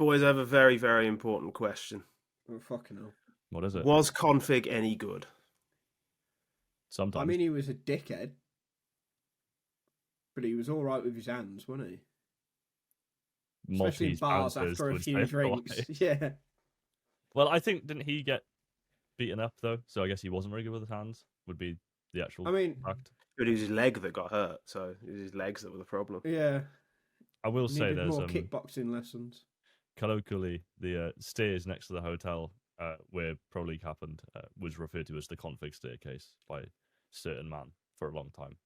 Boys, I have a very, very important question. Oh, fucking hell. What is it? Was config any good? Sometimes. I mean, he was a dickhead. But he was all right with his hands, wasn't he? Especially in bars after a few drinks. Yeah. Well, I think, didn't he get beaten up, though? So I guess he wasn't very good with his hands, would be the actual fact. But it was his leg that got hurt, so it was his legs that were the problem. Yeah. I will say there's more kickboxing lessons. Colloquially, the stairs next to the hotel where Pro League happened was referred to as the config staircase by a certain man for a long time.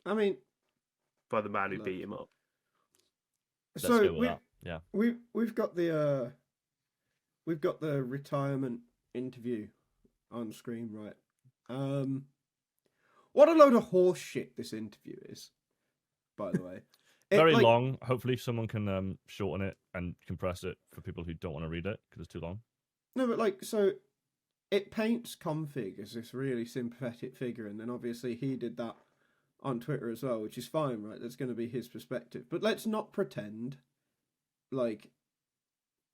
I mean, by the man who beat him up. So we've got the retirement interview on screen, right? What a load of horse shit this interview is, by the way. Very long. Hopefully someone can shorten it and compress it for people who don't want to read it because it's too long. No, but so it paints config as this really sympathetic figure, and then obviously he did that on Twitter as well, which is fine, right? That's going to be his perspective. But let's not pretend like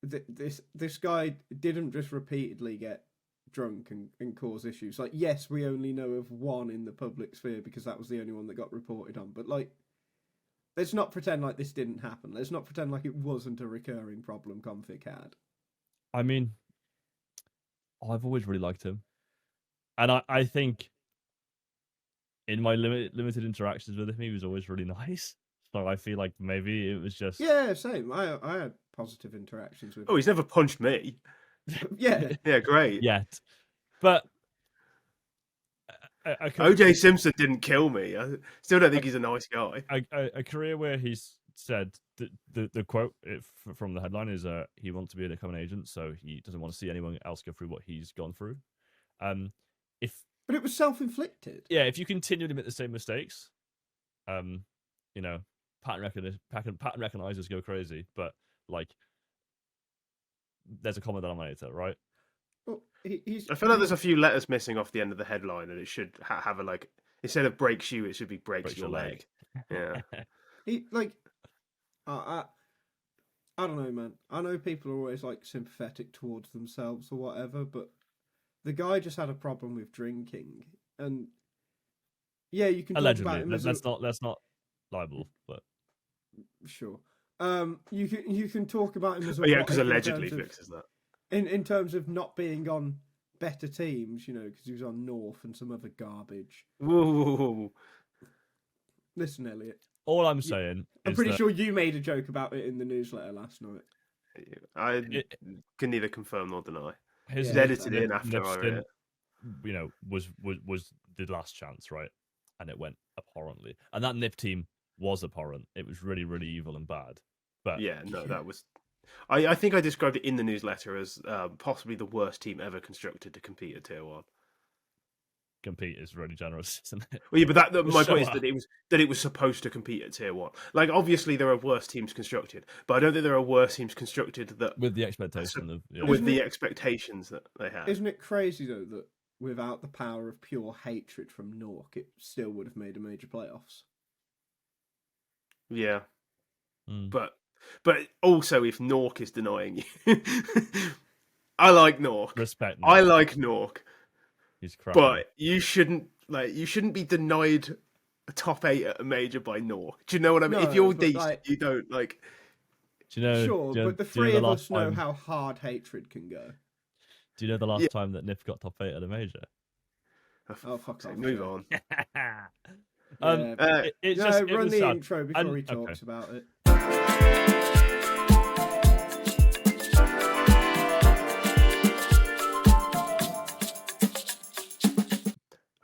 this guy didn't just repeatedly get drunk and cause issues. Like, yes, we only know of one in the public sphere because that was the only one that got reported on. But like, let's not pretend like this didn't happen. Let's not pretend like it wasn't a recurring problem config had. I mean, I've always really liked him. And I think in my limited interactions with him, he was always really nice. So I feel like maybe it was just... Yeah, same. I had positive interactions with him. Oh, he's never punched me. Yeah. Yeah, great. Yet. But... OJ Simpson didn't kill me. I still don't think he's a nice guy. A career where he's said... The quote from the headline is he wants to be an incoming agent, so he doesn't want to see anyone else go through what he's gone through. But it was self-inflicted. Yeah, if you continue to make the same mistakes, pattern recognizers go crazy, but like, there's a common denominator, right? Well, I feel like there's a few letters missing off the end of the headline, and it should have a instead of breaks you, it should be breaks your leg. Yeah. I don't know, man. I know people are always like sympathetic towards themselves or whatever, but the guy just had a problem with drinking, and yeah, you can allegedly. Talk about him Let's not libel, but sure. You can talk about him as a because allegedly fixes that in terms of not being on better teams, because he was on North and some other garbage. Whoa. Listen, Elliot. All I'm saying I'm pretty sure you made a joke about it in the newsletter last night. I can neither confirm nor deny. His edited in after I read it. Was the last chance, right? And it went abhorrently. And that NIP team was abhorrent. It was really, really evil and bad. But yeah, no, that was... I think I described it in the newsletter as possibly the worst team ever constructed to compete at Tier 1. Compete is really generous, isn't it? Well, yeah, but my point is that it was supposed to compete at Tier 1. Like, obviously there are worse teams constructed, but I don't think there are worse teams constructed that with the expectation of with the expectations that they had. Isn't it crazy though that without the power of pure hatred from Nork, it still would have made a major playoffs? Yeah, but also if Nork is denying you, I like Nork. Respect. I like Nork. He's cracking. But you shouldn't be denied a top 8 at a major by Nork. Do you know what I mean? No, if you're decent, you don't like. Do you know? Sure, but the three of us know how hard hatred can go. Do you know the last time that NIF got top 8 at a major? Oh fuck's sake! Move on. Run the sad. intro before he talks about it.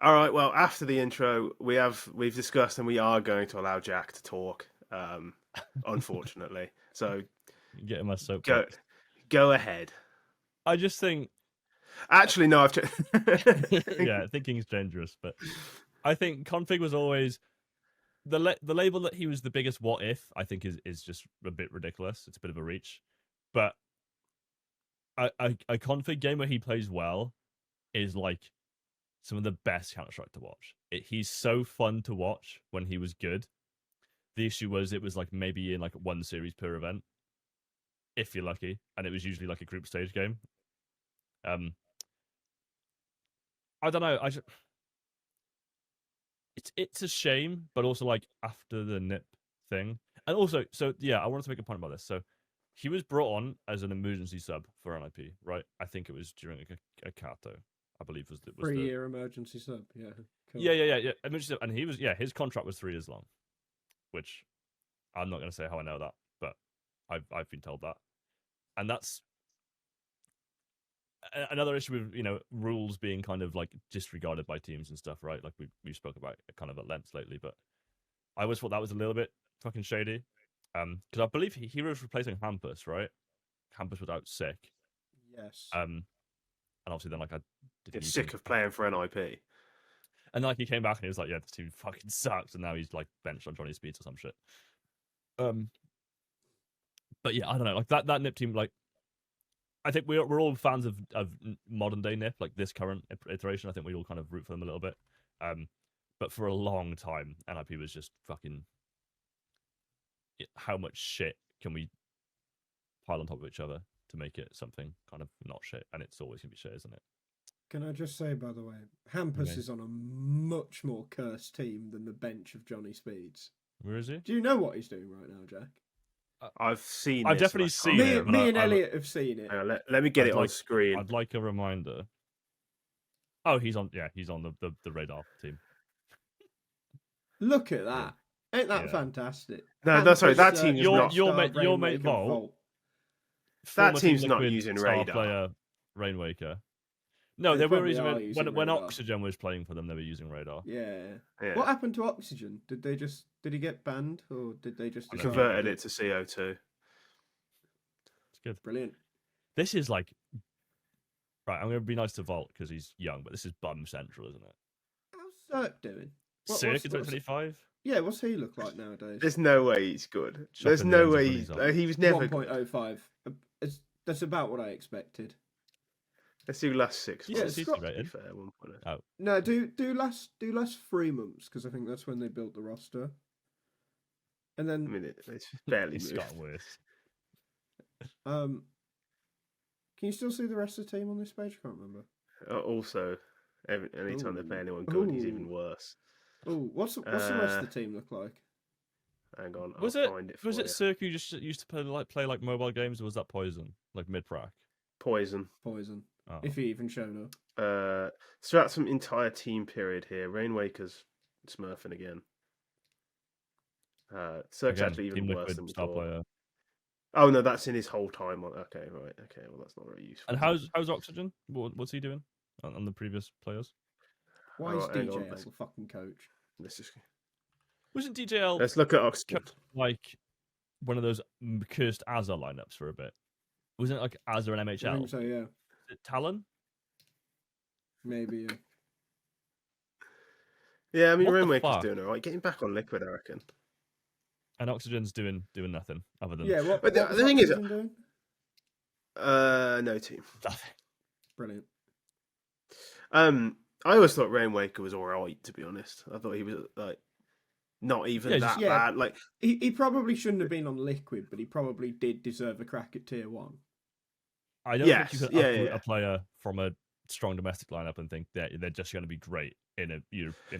All right. Well, after the intro, we've discussed, and we are going to allow Jack to talk. Unfortunately, so getting my soapbox. Go ahead. I just think. Actually, no. Yeah, thinking is dangerous, but I think config was always the label that he was the biggest what if. I think is just a bit ridiculous. It's a bit of a reach, but a config game where he plays well is like some of the best Counter-Strike to watch. He's so fun to watch when he was good. The issue was it was like maybe in like one series per event. if you're lucky, and it was usually like a group stage game. I don't know. It's a shame, but also like after the NIP thing, and also so yeah, I wanted to make a point about this. So he was brought on as an emergency sub for NIP, right? I think it was during a Kato, I believe was the 3-year emergency sub. Yeah. Cool. Yeah. Emergency sub, and he was his contract was 3 years long, which I'm not going to say how I know that, but I've been told that, and that's another issue with rules being kind of like disregarded by teams and stuff, right? Like we spoke about it kind of at length lately, but I always thought that was a little bit fucking shady. Because I believe he was replacing Hampus, right? Hampus was out sick. Yes. And obviously then like I did sick of playing for NIP. And like he came back and he was like, yeah, this team fucking sucks, and now he's like benched on Johnny Speeds or some shit. But yeah, I don't know. Like that NIP team, like I think we're all fans of modern day NIP, like this current iteration. I think we all kind of root for them a little bit. But for a long time, NIP was just fucking. How much shit can we pile on top of each other to make it something kind of not shit? And it's always gonna be shit, isn't it? Can I just say, by the way, Hampus is on a much more cursed team than the bench of Johnny Speeds. Where is he? Do you know what he's doing right now, Jack? I've seen. I've definitely seen it. Me and Elliott have seen it. Let me get it on screen. I'd like a reminder. Oh, he's on. Yeah, he's on the radar team. Look at that! Ain't that fantastic? No, that's sorry. That team is not. Your mate Volt. That team's not using radar. Player Rainwaker. No, they were using when Oxygen was playing for them. They were using radar. Yeah. What happened to Oxygen? Did he get banned, or did they just converted it to CO2? It's good. Brilliant. This is like right. I'm going to be nice to Volt because he's young, but this is bum central, isn't it? How's Cirque doing? Cirque in 2025. Yeah, what's he look like nowadays? There's no way he's good. There's no way he was never 1.05. That's about what I expected. Let's do last 6 months. Yeah, it's rated. Fair, 1.0. Oh. No, do last 3 months because I think that's when they built the roster. And then I mean, it's barely moved. Got worse. Can you still see the rest of the team on this page? I can't remember. Also, anytime they play anyone good, he's even worse. Oh, what's the rest of the team look like? Hang on, was it Cirque who just used to play like mobile games, or was that Poison, like mid prac? Poison. Oh. If he even showed up. So that's some entire team period here. Rainwaker's smurfing again. Cirque's actually even worse than before. Player. Oh no, that's in his whole time on. Okay, right. Okay, well that's not very useful. And how's Oxygen? What's he doing on the previous players? Why is DJL the fucking coach? Wasn't DJL? Let's look at Oxygen. Like one of those cursed Azza lineups for a bit. Wasn't it like Azza and MHL? I think so, yeah. Is it Talon? Maybe, yeah. Yeah, I mean, Rainwaker's doing alright. Getting back on Liquid, I reckon. And Oxygen's doing nothing other than... Yeah, what the thing is... doing? No team. Nothing. Brilliant. I always thought Rainwaker was alright, to be honest. I thought he was, like, not even that bad. Like he probably shouldn't have been on Liquid, but he probably did deserve a crack at Tier 1. I don't think you can uproot a player from a strong domestic lineup and think that they're just going to be great in a.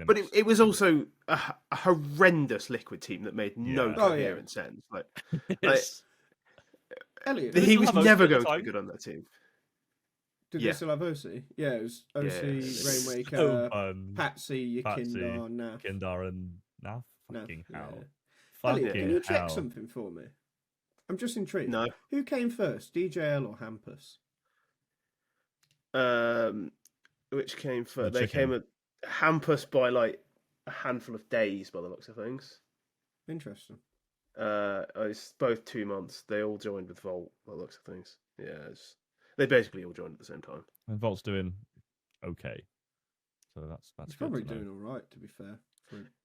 But it was also a horrendous Liquid team that made no coherent sense. Like Elliott, he was never going to be good on that team. Did they still have OC? Yeah, it was OC, Rainwaker, Patsy, Yakindar, Naf. Kindar and Naf? Fucking hell. Elliott, can you check something for me? I'm just intrigued. No. Who came first, DJL or Hampus? Which came first? They came at Hampus by like a handful of days, by the looks of things. Interesting. It's both 2 months. They all joined with Volt, by the looks of things. Yeah, they basically all joined at the same time. And Volt's doing okay, so that's He's probably doing all right, to be fair.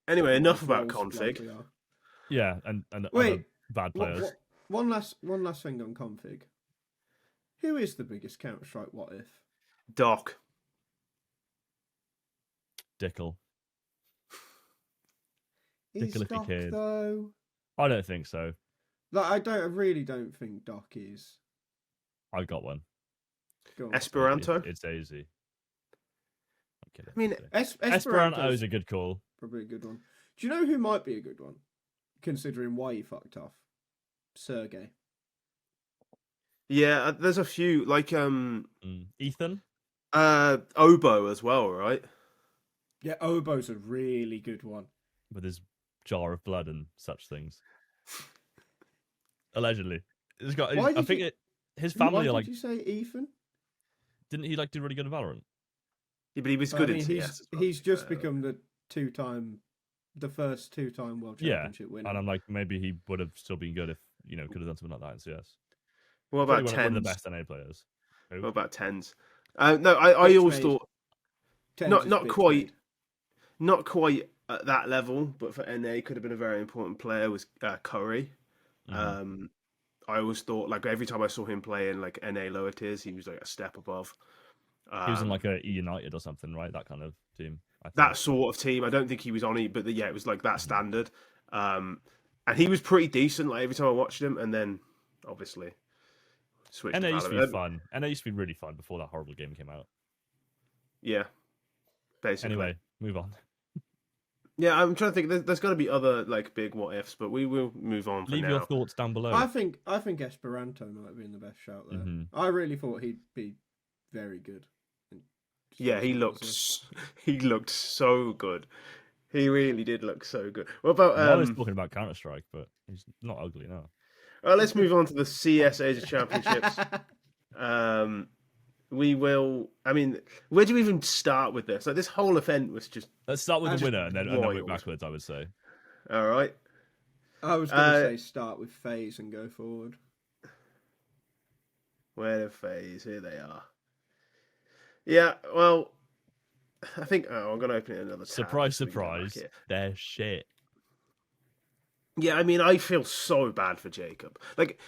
Anyway, enough about config. Yeah, and wait, other bad players. One last thing on config. Who is the biggest Counter-Strike what if? Doc. Dickel. Is Dickel if Doc, he cared. though? I don't think so. Like, I really don't think Doc is. I've got one. Go on. Esperanto. It's easy. I'm kidding. I mean, Esperanto is a good call. Probably a good one. Do you know who might be a good one, considering why he fucked off? Sergey. Yeah, there's a few like Ethan. Oboe as well, right? Yeah, Oboe's a really good one. With his jar of blood and such things. Allegedly. It's got. I think his family are like. Why did you say Ethan? Didn't he like do really good in Valorant? Yeah, but he was good in CS. He's just become the first two-time world championship winner. And I'm like, maybe he would have still been good if could have done something like that in CS. What about one of the best NA players? What about tens? No, I always thought not quite at that level, but for NA could have been a very important player was Curry. Mm-hmm. I always thought like every time I saw him play in like NA lower tiers, he was like a step above. He was in like a United or something, right? That kind of team. That sort of team. I don't think he was on it, but it was like that standard. And he was pretty decent. Like every time I watched him, and then obviously switched. NA used to be fun. NA used to be really fun before that horrible game came out. Yeah, basically. Anyway, move on. Yeah, I'm trying to think. There's got to be other like big what ifs, but we will move on. Leave your thoughts down below. I think Esperanto might have been the best shout there. Mm-hmm. I really thought he'd be very good. Yeah, he looked so good. He really did look so good. What about? I was talking about Counter-Strike, but he's not ugly now. Well, let's move on to the CS Asia Championships. We will. I mean, where do we even start with this? Like, this whole event was just. Let's start with the winner and then work backwards. I would say. All right. I was going to say start with FaZe and go forward. Where are FaZe? Here they are. Yeah, well, I think I'm going to open it another tab. Surprise! They're shit. Yeah, I mean, I feel so bad for Jacob. Like,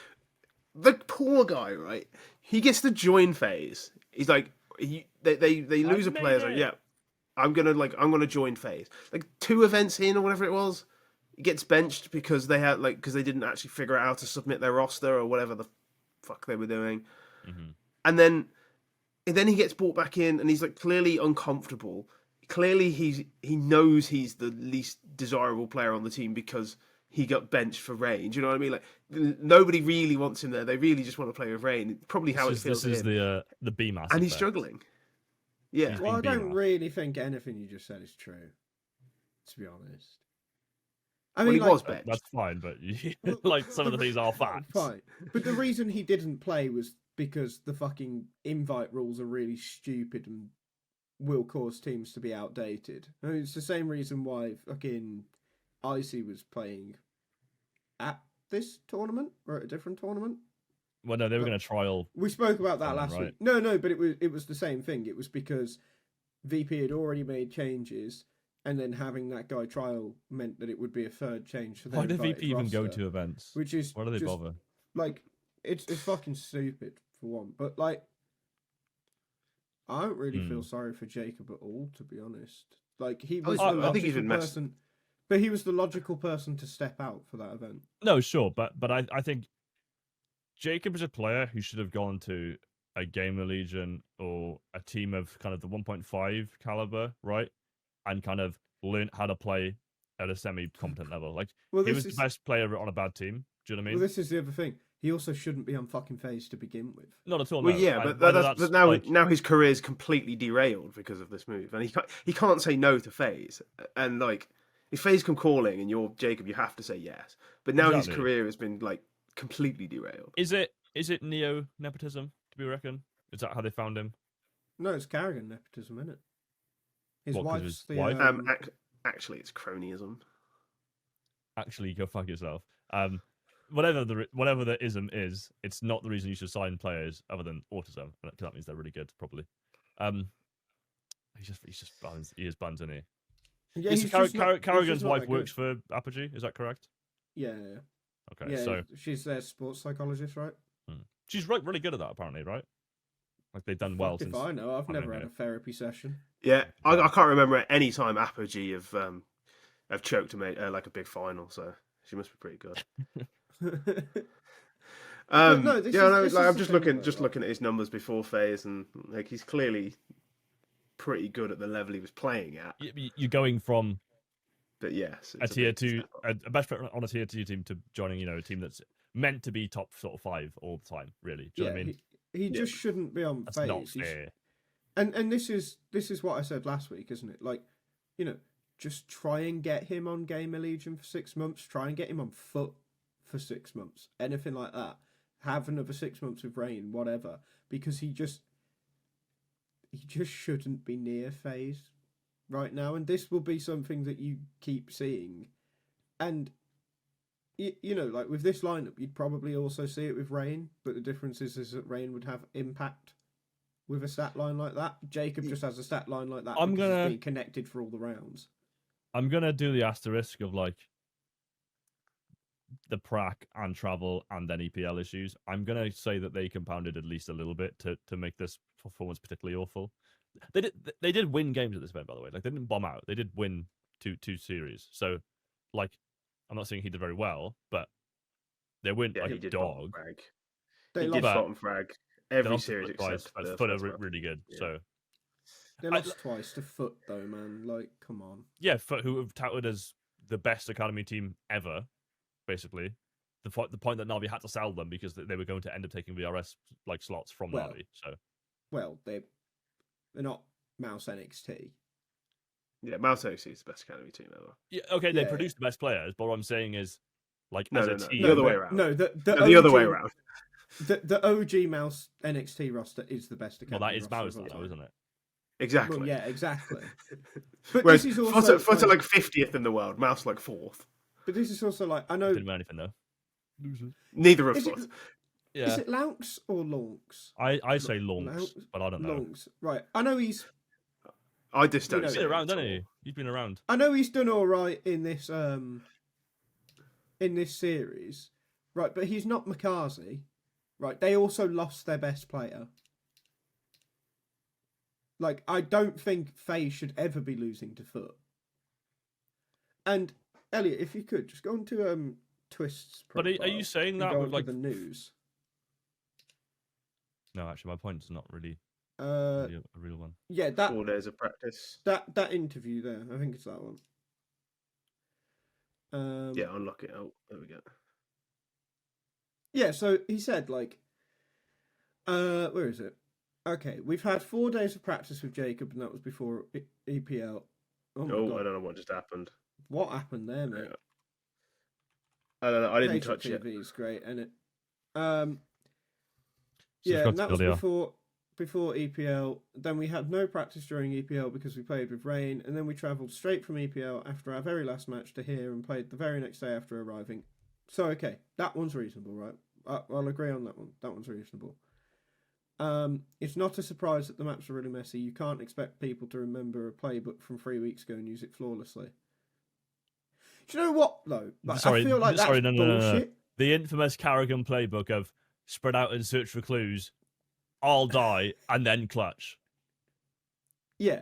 the poor guy, right? He gets to join FaZe. He's like, they lose a player. Like, yeah, I'm gonna join FaZe. Like 2 events in or whatever it was, he gets benched because they didn't actually figure out how to submit their roster or whatever the fuck they were doing, and then he gets brought back in and he's like clearly uncomfortable. Clearly he knows he's the least desirable player on the team because he got benched for Rain. Do you know what I mean? Like nobody really wants him there. They really just want to play with Rain. Probably how it feels. This is the B mass, and he's struggling. Yeah. Well, I don't really think anything you just said is true. To be honest. I mean, he was benched. That's fine, but like some of the things are facts. Fine, but the reason he didn't play was because the fucking invite rules are really stupid and will cause teams to be outdated. I mean, it's the same reason why fucking Icy was playing at this tournament or at a different tournament. Well, no, they were going to trial. We spoke about that last week. No, but it was the same thing. It was because VP had already made changes, and then having that guy trial meant that it would be a third change for them. Why did VP even go to events? Which is why do they bother? Like, it's fucking stupid for one. But like, I don't really feel sorry for Jacob at all, to be honest. Like he was the logical person. But he was the logical person to step out for that event. No, sure, but I think Jacob is a player who should have gone to a Gamer Legion or a team of kind of the 1.5 caliber, right? And kind of learn how to play at a semi-competent level. Like, he was the best player on a bad team. Do you know what I mean? Well, this is the other thing. He also shouldn't be on fucking FaZe to begin with. Not at all. Well, no. yeah, but now his career is completely derailed because of this move, and he can't say no to FaZe. And like, if FaZe come calling and you're Jacob, you have to say yes. But now his career has been like completely derailed. Is it neo nepotism? Do we reckon? Is that how they found him? No, it's Carrigan nepotism, isn't it? His wife's the wife? Actually, it's cronyism. Actually, go fuck yourself. Whatever the ism is, it's not the reason you should sign players other than autism. Because that means they're really good, probably. He's just buns. He is buns, isn't he? Yeah, Carrigan's wife works for Apogee. Is that correct? Yeah. Okay, yeah, so she's their sports psychologist, right? She's really good at that, apparently, right? Like they've done well since. If I know, I've never had a therapy session. Yeah, I can't remember at any time Apogee have choked to make like a big final, so she must be pretty good. No, this is I'm the just thing, looking at his numbers before FaZe, and like he's clearly pretty good at the level he was playing at. You're going from But yes, a it's tier big two, step up. a best player on a tier 2 team to joining, a team that's meant to be top sort of 5 all the time. Really, do you know what I mean? He just shouldn't be on That's FaZe. not fair. And this is what I said last week, isn't it? Like, just try and get him on Gamer Legion for 6 months. Try and get him on Foot for 6 months. Anything like that. Have another 6 months with Rain, whatever. Because he just shouldn't be near FaZe right now. And this will be something that you keep seeing. And, like with this lineup, you'd probably also see it with Rain. But the difference is that Rain would have impact with a stat line like that. Jacob just has a stat line like that because it's being connected for all the rounds. I'm going to do the asterisk of like the prac and travel and then EPL issues. I'm going to say that they compounded at least a little bit to make this performance particularly awful. They did win games at this event, by the way. Like, they didn't bomb out. They did win two series. So, like, I'm not saying he did very well, but they went like a dog. They did bottom frag every series except the Foot are really good. Yeah. So they lost twice to Foot, though, man. Like, come on. Yeah, Foot, who have touted as the best academy team ever, basically. The point that Navi had to sell them because they were going to end up taking VRS like slots from Navi. So, they're not Mouse NXT. Yeah, Mouse NXT is the best academy team ever. Yeah, okay, they produced the best players, but what I'm saying is, like, no, as a team, the other way around. No, the other way around. The OG Mouse NXT roster is the best academy. Well, that is Mouse, though, isn't it? Exactly. Well, yeah, exactly. But whereas this is also Foot are like 50th in the world, Mouse like 4th. But this is also like, I know. Didn't win anything though. Losers. Neither of Foot. Yeah. Is it Launx or Lonks? I say Launx, but I don't know. Lonks, right? I know he's. I just don't. He's been around, hasn't he? He's been around. I know he's done all right in this series, right? But he's not McCarthy, right? They also lost their best player. Like, I don't think FaZe should ever be losing to Foot. And Elliot, if you could just go on to Twist's profile. But are you saying that with like the news? No, actually, my point's not really a real one. Yeah, that 4 days of practice. That interview there, I think it's that one. Yeah, unlock it out. There we go. Yeah, so he said like, where is it? Okay, we've had 4 days of practice with Jacob, and that was before EPL. Oh my God. I don't know what just happened. What happened there, mate? Yeah. I don't know. I didn't touch it. TV is great, isn't it? Yeah, and that was before EPL. Then we had no practice during EPL because we played with Rain, and then we travelled straight from EPL after our very last match to here and played the very next day after arriving. So, okay, that one's reasonable, right? I'll agree on that one. That one's reasonable. It's not a surprise that the maps are really messy. You can't expect people to remember a playbook from 3 weeks ago and use it flawlessly. Do you know what, though? Like, I feel like that's bullshit. No. The infamous Carrigan playbook of spread out and search for clues, all die, and then clutch. Yeah.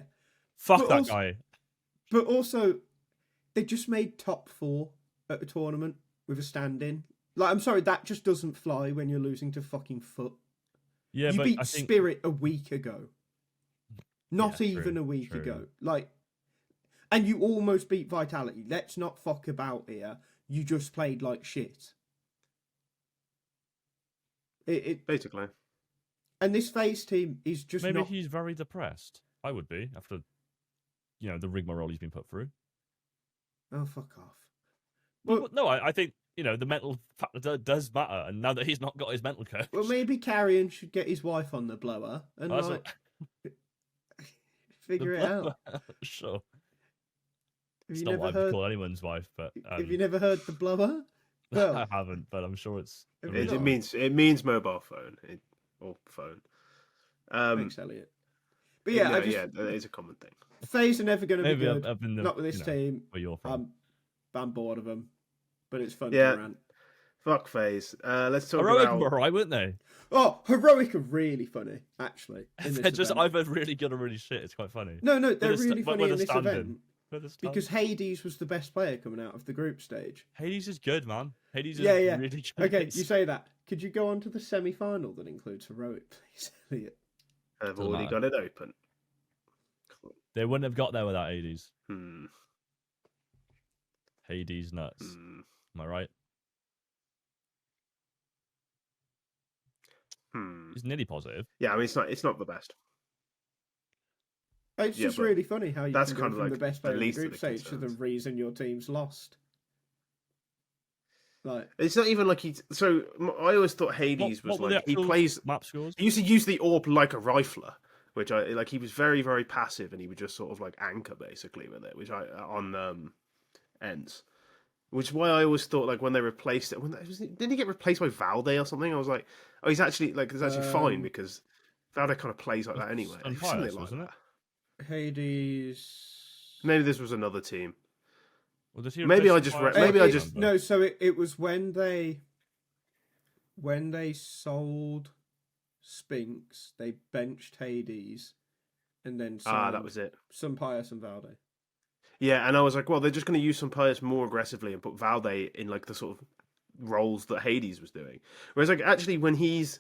Fuck that guy. But also, they just made top 4 at a tournament with a stand-in. Like, I'm sorry, that just doesn't fly when you're losing to fucking Foot. Yeah, you beat Spirit a week ago. Not even a week ago. Like, and you almost beat Vitality. Let's not fuck about here. You just played like shit. Basically. And this FaZe team is just Maybe he's very depressed. I would be, after, the rigmarole he's been put through. Oh, fuck off. Well, no, I think, the mental factor does matter, and now that he's not got his mental coach... Well, maybe Carrion should get his wife on the blower and, figure it out. Sure. It's not what I'd call anyone's wife, but... Have you never heard the blower? Well, I haven't, but I'm sure it's... It means mobile phone or phone. Thanks, Elliot. But yeah, that is a common thing. FaZe are never going to be good. Not with this team. Where you're from. I'm bored of them. But it's fun to rant. Fuck FaZe. Let's talk Heroic about... were right, weren't they? Oh, Heroic are really funny, actually. They're just either really good or really shit. It's quite funny. No, they're really funny in this event. for this time. Because Hades was the best player coming out of the group stage. Hades is good, man. Hades is Yeah. really good. Okay, you say that. Could you go on to the semi-final that includes Heroic, please, Elliot? I've Doesn't already matter. got it open. They wouldn't have got there without Hades. Hmm. Hades nuts. Hmm. Am I right? Hmm. He's nearly positive. Yeah, I mean it's not the best. It's Yeah, just but really funny how you that's can go kind of from like the best the player in the least of group the stage to the concerns. reason your team's lost. Like, It's not even like he's. So I always thought Hades was what were the like he actual plays. map scores? He used to use the AWP like a rifler, which I like. He was very very passive, and he would just sort of like anchor basically with it, which I on ends. Which is why I always thought like when they replaced it, didn't he get replaced by Valde or something? I was like, oh, he's actually like it's actually fine because Valde kind of plays like that anyway. And It was something Pius, like wasn't that. it? Hades... Maybe this was another team. Well, does he Maybe replace I him just by read- a maybe I family just- member? No, so it was when they sold Spinks, they benched Hades, and then signed That was it. some Pius and Valde. Yeah, and I was like, well, they're just going to use some players more aggressively and put Valde in like the sort of roles that Hades was doing. Whereas like actually when he's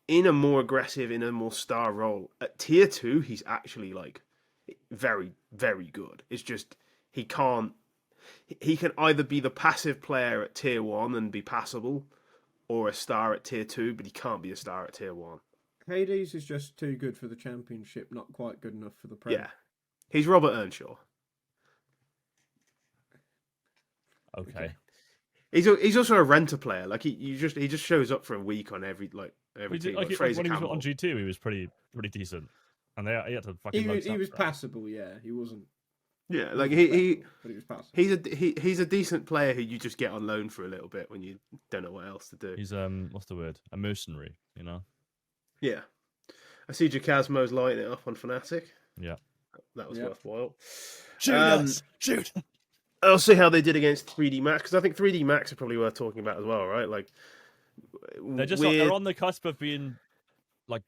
in a more aggressive, in a more star role at tier 2, he's actually like very, very good. It's just he can either be the passive player at tier 1 and be passable, or a star at tier 2, but he can't be a star at tier 1. Hades is just too good for the championship, not quite good enough for the pro. Yeah, he's Robert Earnshaw. Okay. He's also a renter player. Like he just shows up for a week on every He team. did, Like like, Fraser when he was Campbell. on G2, he was pretty decent. And he had to fucking He load was stuff, right? passable, yeah. He wasn't. Yeah, like He but he was passable. he's a decent player who you just get on loan for a little bit when you don't know what else to do. He's what's the word? A mercenary, you know? Yeah, I see Jacasmo's lighting it up on Fnatic. Yeah. That was Yeah. worthwhile. Shoot Um, us! Shoot! I'll see how they did against 3D Max because I think 3D Max are probably worth talking about as well, right? Like They're on the cusp of being like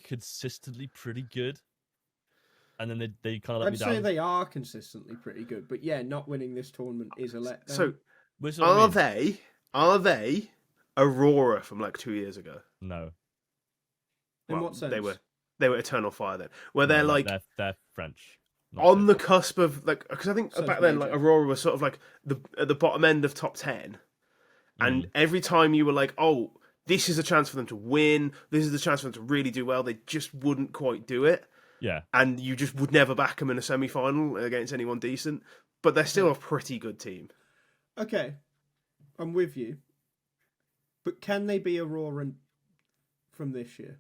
consistently pretty good. And then they kind of let I'd me say down. they are consistently pretty good, but yeah, not winning this tournament is a letdown. So This is what I mean. are they Aurora from like 2 years ago? No. in what sense? They were Eternal Fire then, where they're No, like they're French. Not on the French. cusp of like because I think So back it's then like major. Aurora was sort of like at the bottom end of top 10, and every time you were like, oh, this is a chance for them to win, this is a chance for them to really do well, they just wouldn't quite do it, Yeah. and you just would never back them in a semi-final against anyone decent. But they're still a pretty good team. Okay, I'm with you. But can they be Aurora from this year?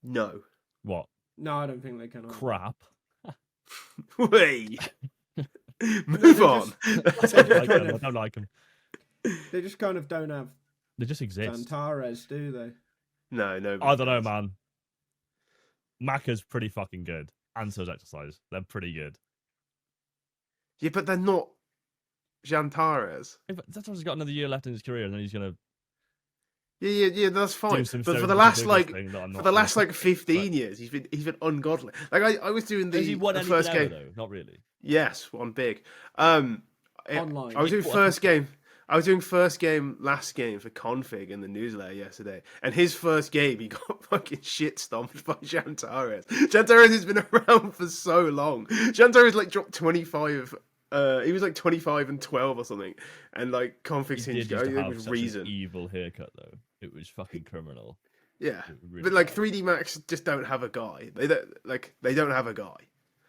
No, What? No, I don't think they can. either. Crap. wait, move on. I don't like them. They just kind of don't have They just exist. Antares, do they? No, I don't know, man. Macca's pretty fucking good. And so's Exercise. They're pretty good. Yeah, but they're not Jantares. Yeah, but that's why he's got another year left in his career, and then he's gonna Yeah, that's fine. do some But for so the last ridiculous like thing that I'm for not the sure. last like 15 years, he's been ungodly. Like I was doing Has he won the anything first ever, game. though? Not really. Yes, one big. Online. I was doing What? first game. I was doing first game, last game for Config in the newsletter yesterday, and his first game he got fucking shit stomped by Jantares. Jantares has been around for so long. Jantares like dropped 25. He was like 25 and 12 or something, and like Config He seems did to used go to have with such reason. an evil haircut, though. It was fucking criminal. Yeah, It really but like was. 3D Max just don't have a guy. They don't have a guy.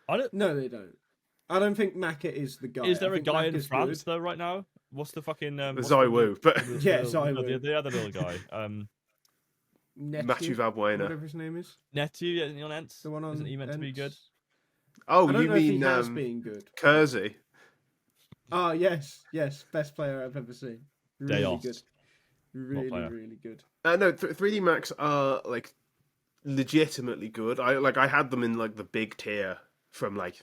I don't. No, they don't. I don't think Macca is the guy. Is there I a think guy in Macca's France good. though right now? What's the fucking what's Zywoo, but Yeah, the, Zywoo. the other little guy, Nephew, Matthew Valbuena. whatever his name is. Netu, isn't he on Ents? The one on. Isn't he meant to be good? Ents. Oh, I don't you know if he mean has been good. Kersey? Oh yes, best player I've ever seen. Really Deos. good. Really, player. really good. No, 3D Max are like legitimately good. I had them in like the big tier from like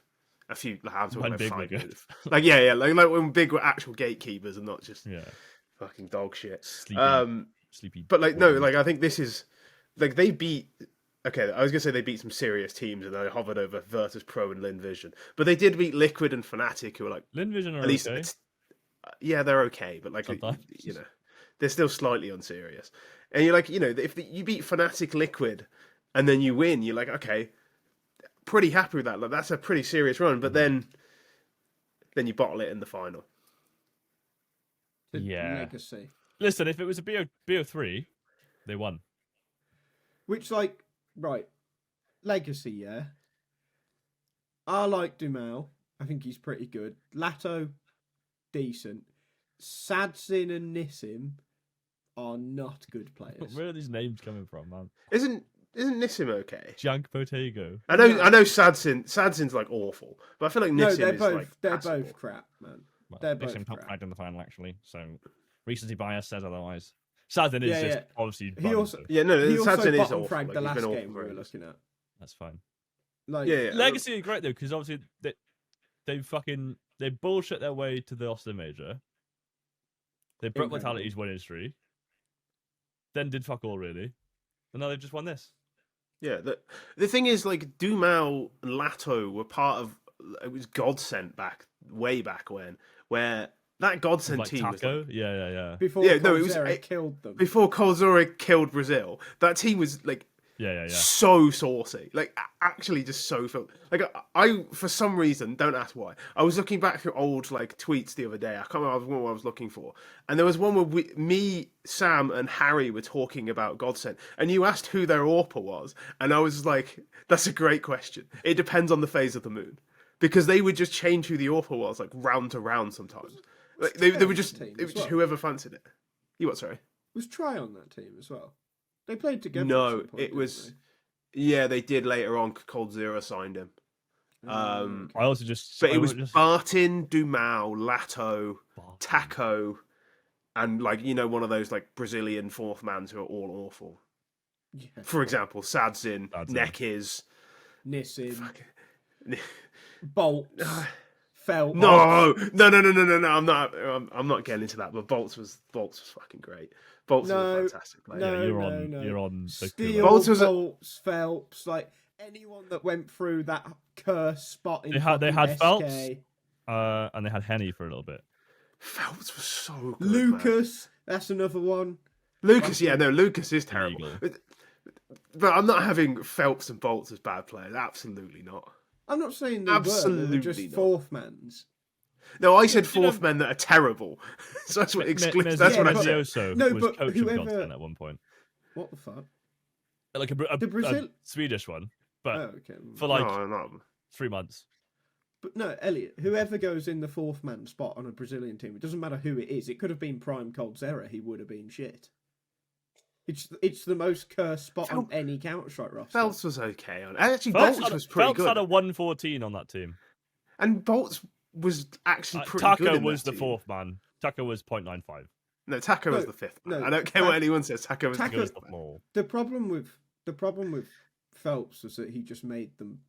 a few. Like, I'm talking When about big were 5 good. years. Like yeah, like when big were actual gatekeepers and not just Yeah, fucking dog shit. sleepy. But like no, boy. like I think this is like they beat okay, I was gonna say they beat some serious teams and they hovered over Virtus Pro and Linvision, but they did beat Liquid and Fnatic, who were like Linvision are at least okay. yeah, they're okay, but like Sometimes. you know, they're still slightly unserious. And you're like, you know, if you beat Fnatic, Liquid, and then you win, you're like, okay, pretty happy with that. Like that's a pretty serious run. But then you bottle it in the final. Yeah. Legacy. Listen, if it was a BO3, they won. Which, like, right, Legacy, yeah. I like Dumal. I think he's pretty good. Lato, decent. Sadzin and Nissim are not good players. Where are these names coming from, man? Isn't Nissim okay? Jank Potego. I know Sadzin's like awful, but I feel like Nissim they're is like both crap, man. Well, They're makes both him top crap. flagged in the final, actually. So recency bias says otherwise. Sadden is just obviously. He also yeah, no, he also Sadzin is bottom awful. fragged Like, the he's last been awful game we for were ages. looking at. That's fine. Like, Yeah. Legacy are great though because obviously they bullshit their way to the Austin Major. They broke Incredible. Vitality's winning streak. Then did fuck all really, and now they've just won this. Yeah, the thing is, like, Dumal and Lato were part of, it was Godsent way back when, where that Godsent Like team was Taco, like, yeah. Before Yeah, no, it was- Coldzera killed them. before Coldzera killed Brazil, that team was like Yeah. so saucy, like actually just so filled. Like I for some reason, don't ask why, I was looking back through old like tweets the other day. I can't remember what I was looking for, and there was one where me, Sam, and Harry were talking about Godsent, and you asked who their AWPer was, and I was like, "That's a great question. It depends on the phase of the moon, because they would just change who the AWPer was like round to round sometimes. Like, they were just team it as was just well? whoever fancied it. You what? Sorry. Was Try on that team as well? They played together. No, at some point, it didn't was. Yeah, they did later on. Coldzera signed him. they? I also just. But I it was just- Bartin, Dumal, Lato, Taco, and like one of those like Brazilian fourth mans who are all awful. Yeah. For example, Sadzin, Sadzin. Nekis. Nissim, Bolts, Felt. No. I'm not getting into that. But Bolts was fucking great. Bolts was a fantastic player. no. You're on the Steel, Bolts was Bolts, Phelps, like anyone that went through that cursed spot in They had fucking Phelps, SK. and they had Henny for a little bit. Phelps was so good. Lucas, that's another one. Lucas, yeah, no, Lucas is terrible. Illegal. But I'm not having Phelps and Bolts as bad players. Absolutely not. I'm not saying they were Absolutely just not. fourth mans. No, I said you know- fourth men that are terrible. So that's what excludes. Mez- That's what I but- said. Mezioso No, was but coaching whoever- Godsent at one point, What the fuck? like The Brazil- a Swedish one, but Oh, okay. for like No. 3 months. But no, Elliot, whoever goes in the fourth man spot on a Brazilian team, it doesn't matter who it is. It could have been Prime Coldzera, he would have been shit. It's the most cursed spot on any Counter-Strike roster. Phelps was okay on. Actually, Phelps Bolts was pretty Phelps good. had a 114 on that team. And Bolts was actually pretty good. Taco in was that the team. fourth man. Taco was 0.95. No, Taco was No, the fifth. no, Man. I don't care what anyone says. Taco was Taco- Taco the was fifth. the Man. mall. The problem with Phelps was that he just made them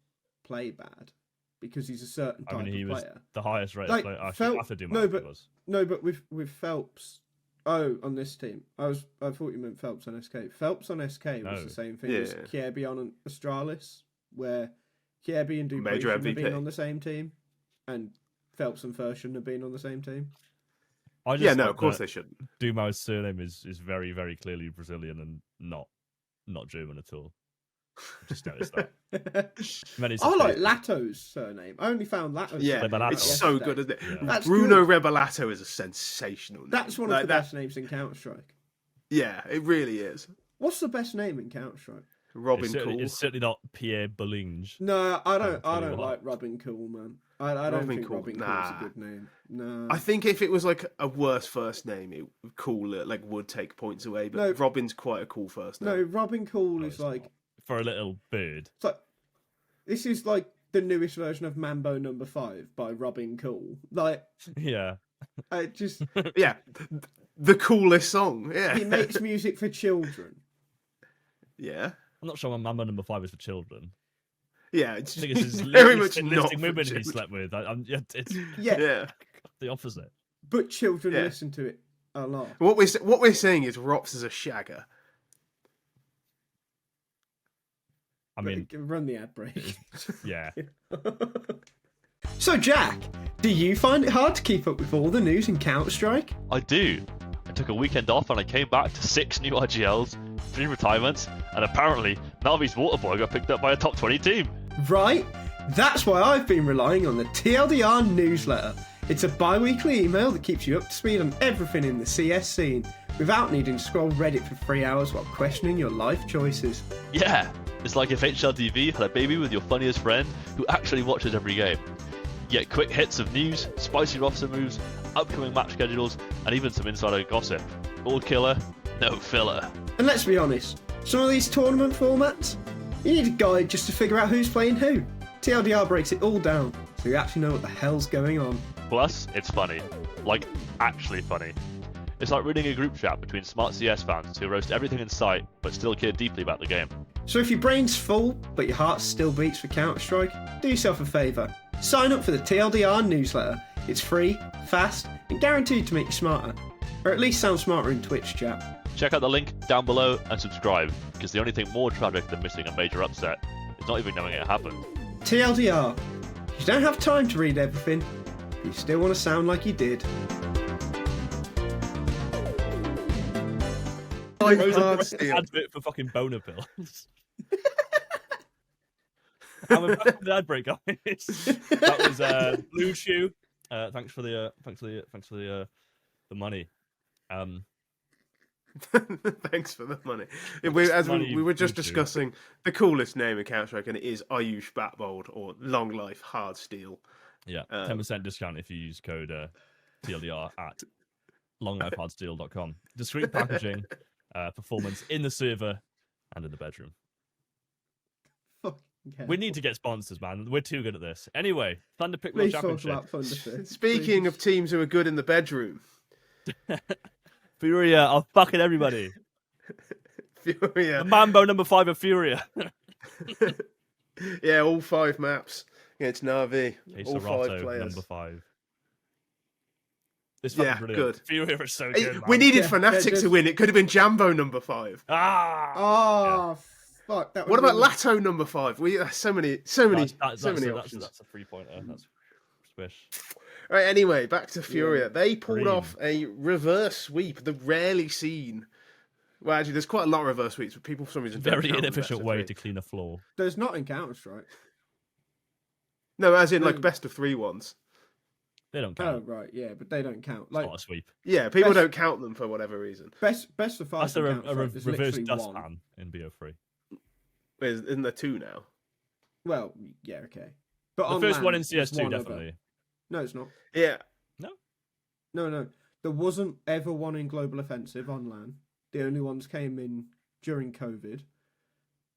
play bad because he's a certain type I mean, he of was player. the highest rated Like, player. Actually, Phelps- after Dumas, no, but- it was. No, but with Phelps, on this team, I thought you meant Phelps on SK. Phelps on SK was No. the same thing as Yeah. Kierby on Astralis, where Kierby and Dupree Major shouldn't have been MVP. on the same team, and Phelps and Fur shouldn't have been on the same team. I just Yeah, no, thought of course that they shouldn't. Dumas' surname is very, very clearly Brazilian and not German at all. Just noticed that. Many I like Lato's surname. I only found Lato's Yeah, surname Rebelato. it's so yesterday. good, isn't it? Yeah. That's Bruno good. Rebelato is a sensational name. That's one of Like the that- best names in Counter-Strike. Yeah, it really is. What's the best name in Counter-Strike? Robin It's certainly not Pierre Bolinge. No, I don't. tell I you don't what. like Robin Cool, man. I don't Robin think Cool, Robin Cool's nah. a good name. No. I think if it was like a worse first name, it would take points away. But No. Robin's quite a cool first name. No, Robin Cool No, is it's like not. For a little bird. it's like this is like the newest version of Mambo Number 5 by Robin Cool. Like Yeah. I just Yeah, the coolest song. Yeah, he makes music for children. yeah, I'm not sure my Mambo number 5 is for children. yeah. It's I think it's his very much not enlisting for women he children. slept with. It's Yeah, Yeah. the opposite. but children Yeah. listen to it a lot. What we're saying is Ropz is a shagger. I mean, run the ad break. yeah. So, Jack, do you find it hard to keep up with all the news in Counter-Strike? I do. I took a weekend off and I came back to 6 new IGLs, 3 retirements, and apparently Navi's Waterboy got picked up by a top 20 team. Right, that's why I've been relying on the TLDR newsletter. It's a bi-weekly email that keeps you up to speed on everything in the CS scene, without needing to scroll Reddit for 3 hours while questioning your life choices. Yeah, it's like if HLTV had a baby with your funniest friend who actually watches every game. You get quick hits of news, spicy roster moves, upcoming match schedules, and even some insider gossip. All killer, no filler. And let's be honest, some of these tournament formats, you need a guide just to figure out who's playing who. TLDR breaks it all down, so you actually know what the hell's going on. Plus, it's funny. Like, actually funny. It's like reading a group chat between smart CS fans who roast everything in sight, but still care deeply about the game. So if your brain's full, but your heart still beats for Counter-Strike, do yourself a favour. Sign up for the TLDR newsletter. It's free, fast, and guaranteed to make you smarter. Or at least sound smarter in Twitch chat. Check out the link down below and subscribe, because the only thing more tragic than missing a major upset is not even knowing it happened. TLDR. You don't have time to read everything, but you still want to sound like you did. Advert for fucking boner pills. I'm back to the ad break, guys. That was Blue Chew. Thanks for the money. Thanks for the money. We were just discussing the coolest name in Counter-Strike, and it is Ayush Batbold, or Long Life Hard Steel. Yeah, 10% discount if you use code TLDR at longlifehardsteel.com. Discreet packaging, performance in the server and in the bedroom. Okay. We need to get sponsors, man. We're too good at this. Anyway, Thunderpick World Please talk Championship. about Thunderpick. Speaking of teams who are good in the bedroom, Furia are fucking everybody. Furia. The Mambo number 5 of Furia. Yeah, all 5 maps against Navi. All 5 players. number 5. This Yeah, brilliant. good. Furia is so good, man. We needed Yeah, Fnatic just- to win. It could have been Jambo number 5. Ah! Oh, fuck. That What was about Lato number 5? We so many That's options. a 3-pointer. That's swish. Right, anyway, back to Furia. Yeah. They pulled Green. off a reverse sweep, the rarely seen. Well, actually, there's quite a lot of reverse sweeps, but people for some reason don't Very count them inefficient best of way three. to clean a floor. There's not in Counter-Strike. No, as in like No. best of 3 ones. They don't Oh, count. right, yeah, but they don't count. It's Like, not a sweep. Yeah, people Best- don't count them for whatever reason. best of 5 That's in a Counter-Strike, there's reverse literally one. dustpan in BO3. Isn't there 2 now? Well, yeah, okay. But The on first land, one in there's CS2, one other. definitely. No, it's not. Yeah. No. There wasn't ever one in Global Offensive on LAN. The only ones came in during COVID.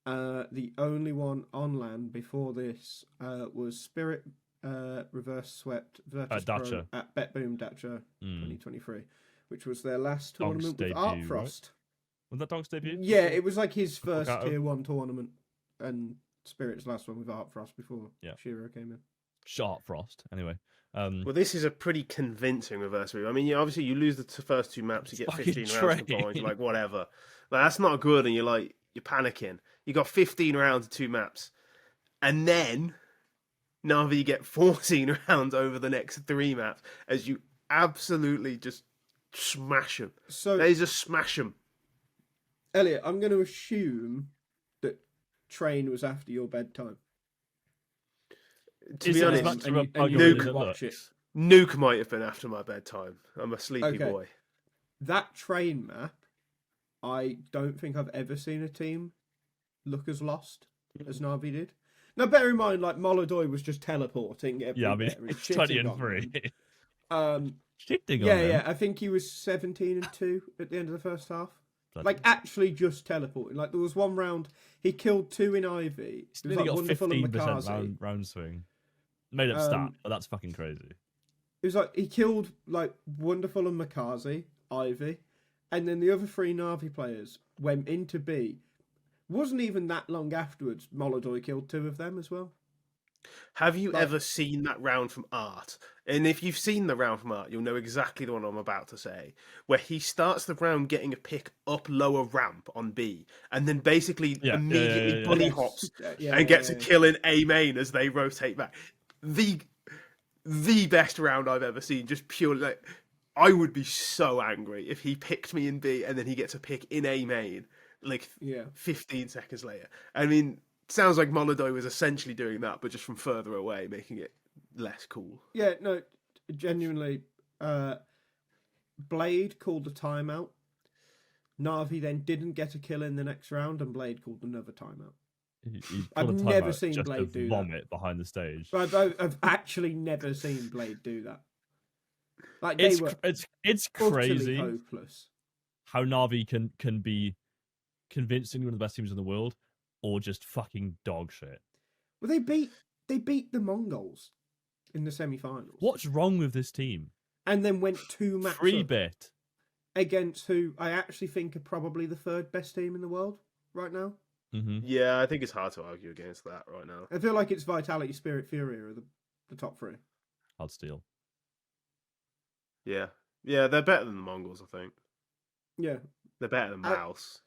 The only one on LAN before this was Spirit reverse swept Virtus Pro Dacha. at BetBoom Dacha 2023, which was their last Donk's tournament with debut, Art right? Frost. Was that Donk's debut? Yeah, it was like his first Out of- tier 1 tournament, and Spirit's last one with Art Frost before Yeah. Shiro came in. Sharp Frost. Anyway. Well, this is a pretty convincing reverse sweep. I mean, obviously, you lose the first 2 maps, you get Fucking 15 rounds for train. points. You're like, whatever. Like, that's not good, and you're panicking. You got 15 rounds of 2 maps. And then Navi get 14 rounds over the next 3 maps as you absolutely just smash them. So, They just smash them. Elliot, I'm going to assume that Train was after your bedtime. To Is be it as honest, much and of you- a and you argument Nuke as it watch looks? it. Nuke might have been after my bedtime. I'm a sleepy Okay. boy. That Train map, I don't think I've ever seen a team look as lost as Navi did. Now, bear in mind, like, Molodoi was just teleporting everywhere. Yeah, I mean, and it's shitting 20 and on 3. them. Shitting on Yeah, them. yeah, I think he was 17 and 2 at the end of the first half. Bloody- Like, actually just teleporting. Like, there was one round, he killed 2 in Ivy. He's It was nearly like got Wonderful and 15% Makazi. round swing. Made up stat, but that's fucking crazy. It was like, he killed, like, Wonderful and Makazi, Ivy, and then the other 3 Navi players went into B. Wasn't even that long afterwards, Molodoi killed 2 of them as well. Have you Like- ever seen that round from Art? And if you've seen the round from Art, you'll know exactly the one I'm about to say, where he starts the round getting a pick up lower ramp on B, and then basically immediately bunny hops and gets a kill in A main as they rotate back. The best round I've ever seen, just purely like, I would be so angry if he picked me in B and then he gets a pick in A main, like 15 seconds later. I mean, sounds like Molodoi was essentially doing that, but just from further away, making it less cool. Yeah, no, genuinely. Blade called a timeout. Navi then didn't get a kill in the next round, and Blade called another timeout. I've never seen Blade do vomit behind the stage. But I've actually never seen Blade do that. Like it's crazy hopeless. How Navi can be convincingly one of the best teams in the world, or just fucking dog shit. Well, they beat the Mongols in the semi-finals. What's wrong with this team? And then went 2 matches 3-bit against who I actually think are probably the 3rd best team in the world right now. Mm-hmm. Yeah, I think it's hard to argue against that right now. I feel like it's Vitality, Spirit, FURIA are the top 3. Hard steal. Yeah, they're better than the Mongols, I think. Yeah, they're better than Mouse.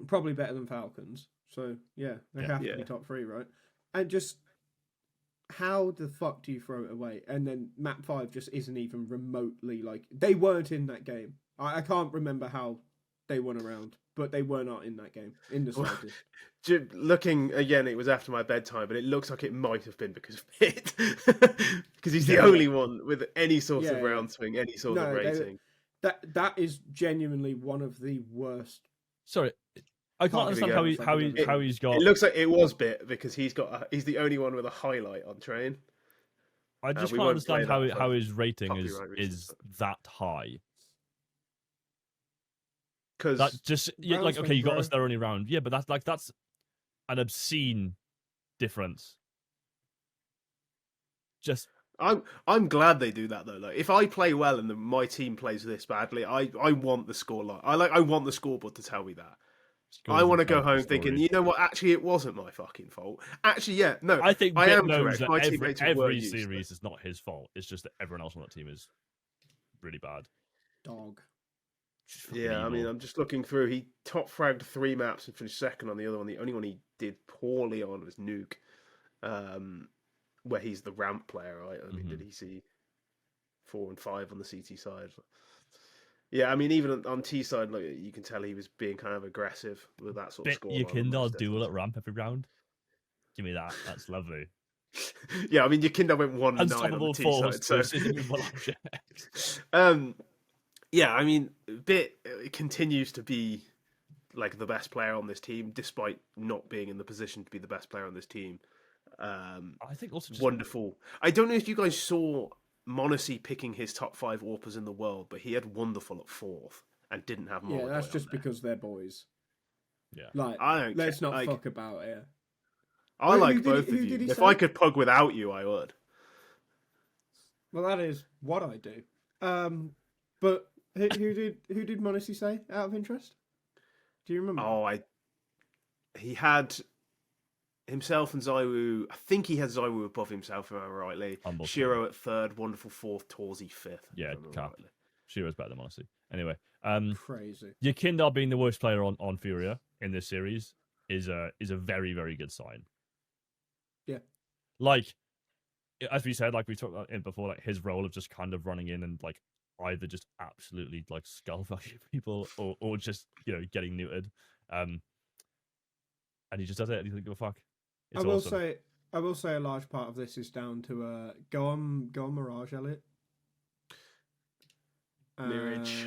Probably better than Falcons. So yeah, they have to be top 3, right? And just how the fuck do you throw it away? And then map 5 just isn't even remotely like they weren't in that game. I can't remember how they won a round, but they were not in that game in the slightest. Looking again, it was after my bedtime, but it looks like it might have been because of Pitt, because he's the only one with any sort of round swing, any sort of rating. That is genuinely one of the worst. Sorry, I can't understand how he's got. It looks like it was Bit because he's he's the only one with a highlight on train. I just can't understand how his rating is that high. Because that just like okay, you got us there only round, yeah, but that's an obscene difference. Just I'm glad they do that though. Like if I play well and my team plays this badly, I want the scoreline. I want the scoreboard to tell me that. I want to go home thinking, you know what? Actually, it wasn't my fucking fault. Actually, yeah, no, I think I am knows correct. that My teammates every series is not his fault. It's just that everyone else on that team is really bad. Dog. Yeah, I mean, I'm just looking through. He top fragged 3 maps and finished second on the other one. The only one he did poorly on was Nuke, where he's the ramp player, right? I mean, did he see 4 and 5 on the CT side? Yeah, I mean, even on T side, like, you can tell he was being kind of aggressive with that sort of score. You can duel at ramp every round. Give me that. That's lovely. Yeah, I mean, your Kindle went 1-9 on the T side. Yeah, I mean, Bit continues to be like the best player on this team, despite not being in the position to be the best player on this team. I think also wonderful. I don't know if you guys saw Monacy picking his top 5 AWPers in the world, but he had Wonderful at 4th and didn't have more. Yeah, that's just because they're boys. Yeah, like let's not fuck about it. I like both of you. If I could pug without you, I would. Well, that is what I do. But who did Monacy say out of interest? Do you remember? Oh, he had himself and Zywoo. I think he had Zywoo above himself, if I remember rightly. Shiro at 3rd, Wonderful 4th, Torzy 5th. Yeah, Shiro's better than Monacy. Anyway, crazy. Yakindar being the worst player on FURIA in this series is a very, very good sign. Yeah. Like, as we said, like we talked about it before, like his role of just kind of running in and like either just absolutely like skull fucking people or just, you know, getting neutered. And he just does it and he doesn't give a fuck. It's awesome. I will say a large part of this is down to go on Mirage, Elliott. Mirage.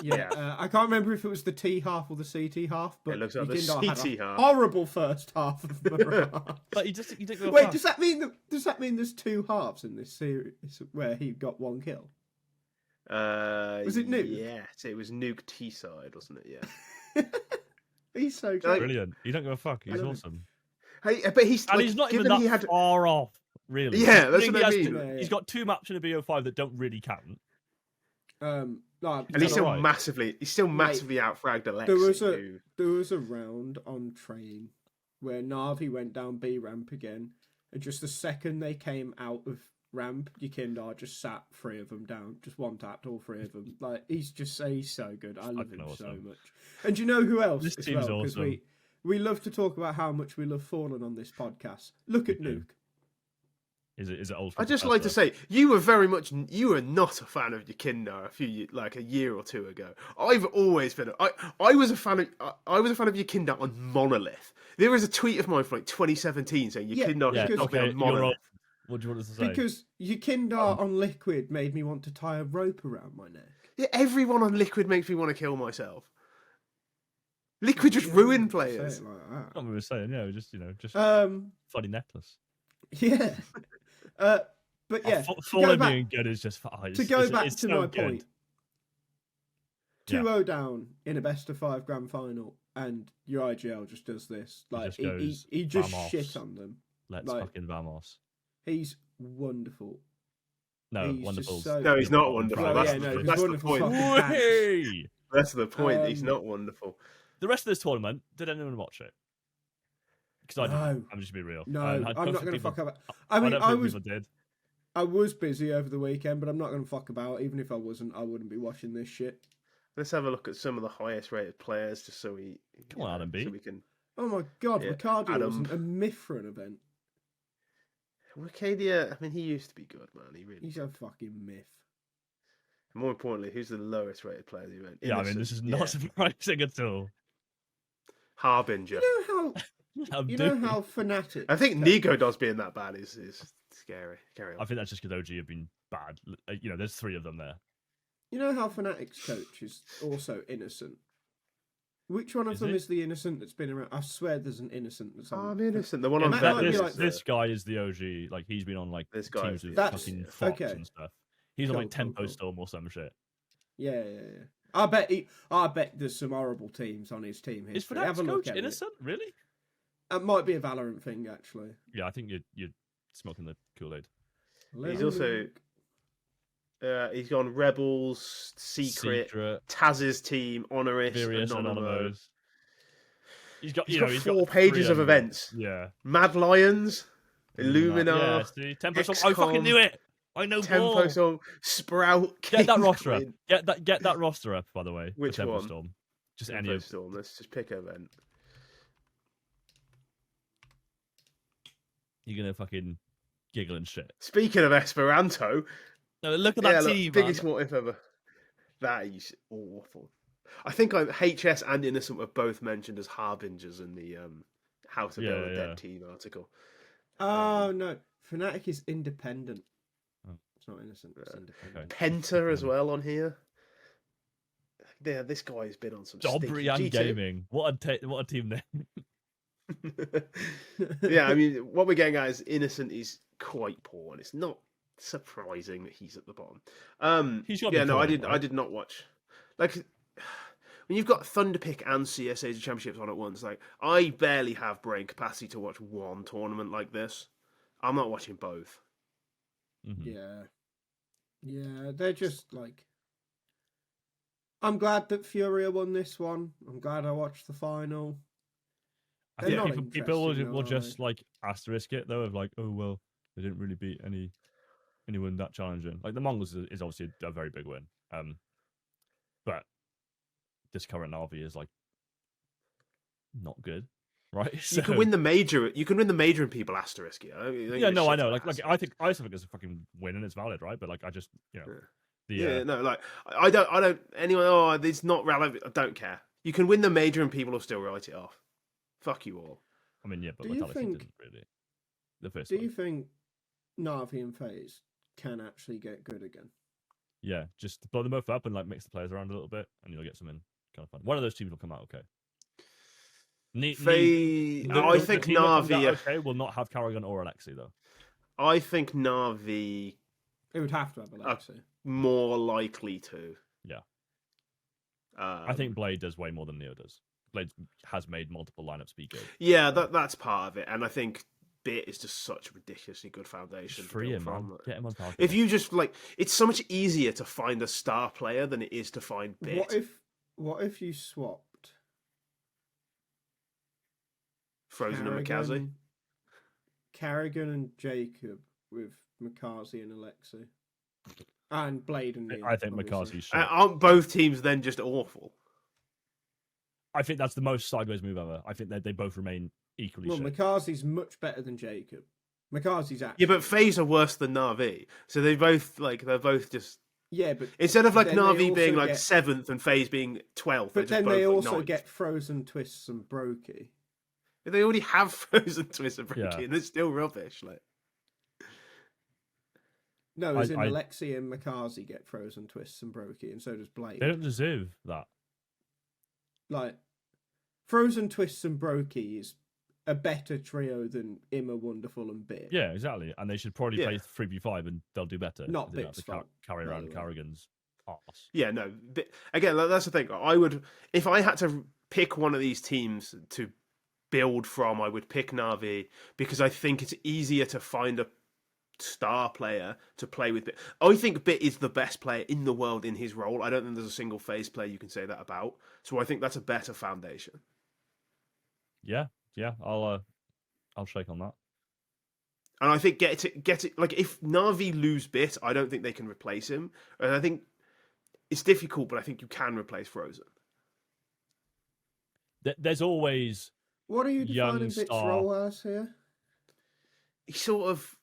Yeah, I can't remember if it was the T half or the CT half, but it looks like the CT half. Horrible first half of Mirage. But he didn't go Wait, does that mean there's 2 halves in this series where he got 1 kill? Was it Nuke? Yes, it was Nuke T side, wasn't it? Yeah. He's so good. Brilliant. He don't give a fuck. He's awesome. Hey, but he's not even that far off, really. Yeah, that's what I mean. He's got 2 maps in a BO5 that don't really count. And he's still massively outfragged Alexi. There was a round on train where Navi went down B ramp again, and just the second they came out of ramp, Yekindar just sat 3 of them down, just one tapped all 3 of them. Like he's so good. I love him so much. And you know who else? This as team's well, because awesome. we love to talk about how much we love Fallen on this podcast. Look at Nuke. Is it old? I just like to say you were not a fan of Yekindar a year or two ago. I've always been. I was a fan of Yekindar on Monolith. There was a tweet of mine from like 2017 saying Yekindar should not be on Monolith. What do you want us to say? Because Yekindar on Liquid made me want to tie a rope around my neck. Yeah, everyone on Liquid makes me want to kill myself. Liquid just ruined players. Say it like that. Not what we were saying. Yeah, just funny necklace. Yeah. But yeah, Fallen being good is just to go back to my good. point. 2-0 down in a best of 5 grand final, and your IGL just does this. Like he just vamos. shit on them. Let's like, fucking vamos. He's wonderful. No, he's wonderful. No, he's not wonderful. Well, that's yeah, no, he's that's the wonderful point. fucking Whee! That's the point. He's not wonderful. The rest of this tournament, did anyone watch it? Because I didn't. No. I'm just being real. No, And I I'm don't not think going to people- fuck about. I I mean, don't I think was people did. I was busy over the weekend, but I'm not going to fuck about. Even if I wasn't, I wouldn't be watching this shit. Let's have a look at some of the highest rated players, just so we Come on, Adam B. so we can. Oh my god, Yeah, Ricardo Adam. wasn't a myth for an event. Arcadia, I mean, he used to be good, man. He really. He's a fucking myth. More importantly, who's the lowest rated player of the event? Yeah, I mean, this is not surprising at all. Harbinger. You know how Fnatic. I think Nico does being that bad is scary. Carry on. I think that's just because OG have been bad. There's 3 of them there. You know how Fnatic's coach is also innocent. Which one of them is the innocent that's been around? I swear there's an innocent that's on. I'm innocent. The one on might be this, like this guy is the OG. Like he's been on like This guy teams is with the- fucking Fox okay. and stuff. He's on Cool, like Tempo cool. Storm or some shit. Yeah. I bet there's some horrible teams on his team Is history. Have Fnatic's a look coach at innocent? Really? It might be a Valorant thing, actually. Yeah, I think you're smoking the Kool-Aid. He's also he's gone Rebels, Secret, Taz's team, Honorist, Furious, Anonymous. He's got He's got he's 4 got pages 3 of them. events. Yeah. Mad Lions, Illuminar, Yeah, see? Tempo Storm. I fucking knew it. I know Tempo ball. Storm, Sprout. Get that King roster up. Queen. Get that roster up. By the way, for Which Tempo one? Storm. Just Tempo any of. Storm. Let's just pick an event. You're gonna fucking giggle and shit. Speaking of Esperanto, No, look at that look, team. biggest Man. what if ever. That is awful. I think HS and Innocent were both mentioned as harbingers in the How to Build a Dead Team article. Oh no, Fnatic is independent. Oh. It's not innocent. It's independent. Okay. Penta as well on here. Yeah, this guy's been on some Dobry and G2. Gaming. What a team name. Yeah, I mean, what we're getting at is Innocent is quite poor, and it's not surprising that he's at the bottom. He's got to be I good, did. right? I did not watch. Like, when you've got Thunderpick and CS Asia Championships on at once, like I barely have brain capacity to watch one tournament like this. I'm not watching both. Mhm. Yeah, they're just like. I'm glad that FURIA won this one. I'm glad I watched the final. I They're think not people will interesting, though, just like asterisk it though of like, oh well, they didn't really beat anyone that challenging. Like the Mongols is obviously a very big win. But this current Navi is like not good, right? You can win the major. You can win the major, and people asterisk it. Yeah, no, I know. Like I think it's a fucking win and it's valid, right? But like I just No, like I don't. Anyone, it's not relevant. I don't care. You can win the major, and people will still write it off. Fuck you all. I mean, yeah, but Do you Metallica think- didn't really. The first Do one. you think Navi and FaZe can actually get good again? Yeah, just blow them both up and like mix the players around a little bit, and you'll get something kind of fun. One of those teams will come out okay. I think team that comes out Navi. okay will not have Carrigan or Alexi though. I think Navi It would have to have Alexi. more likely to. Yeah. I I think Blade does way more than Neo does. Blade has made multiple lineups be good. Yeah, that's part of it, and I think Bit is just such a ridiculously good foundation. Just to free build him, man. from. Get him on target. If you just like, it's so much easier to find a star player than it is to find Bit. What if you swapped Frozen and Makazi. Carrigan and Jacob with Makazi and Alexi. And Blade and Neil. I think obviously. Makazi's shit. Aren't both teams then just awful? I think that's the most sideways move ever. I think that they both remain equally Well, shit. Makazi's much better than Jacob. Makazi's actually... Yeah, but FaZe are worse than NAVI. So they're both just... Yeah, but... Instead of like then they NAVI being also like get- 7th and FaZe being 12th, But then they also ninth. get Frozen Twists and Brokey. They already have Frozen Twist and Brokey, Yeah. and they're still rubbish. Like, No, as in I- Alexi and Makazi get Frozen Twists and Brokey, and so does Blade. They don't deserve that. Like, Frozen Twists and Brokey is a better trio than Imma, Wonderful, and Bit. Yeah, exactly. And they should probably Yeah. play 3v5 and they'll do better. Not They don't have Bit's to fault, carry by around the way. Carrigan's arse. yeah, no. But again, that's the thing. I would, if I had to pick one of these teams to build from, I would pick NAVI because I think it's easier to find a star player to play with Bit. I think Bit is the best player in the world in his role. I don't think there's a single FaZe player you can say that about. So I think that's a better foundation. Yeah, I'll shake on that. And I think get it. Like if Na'Vi lose Bit, I don't think they can replace him. And I think it's difficult, but I think you can replace Frozen. There's always What are you Young defining Bit's star. role as here? He sort of,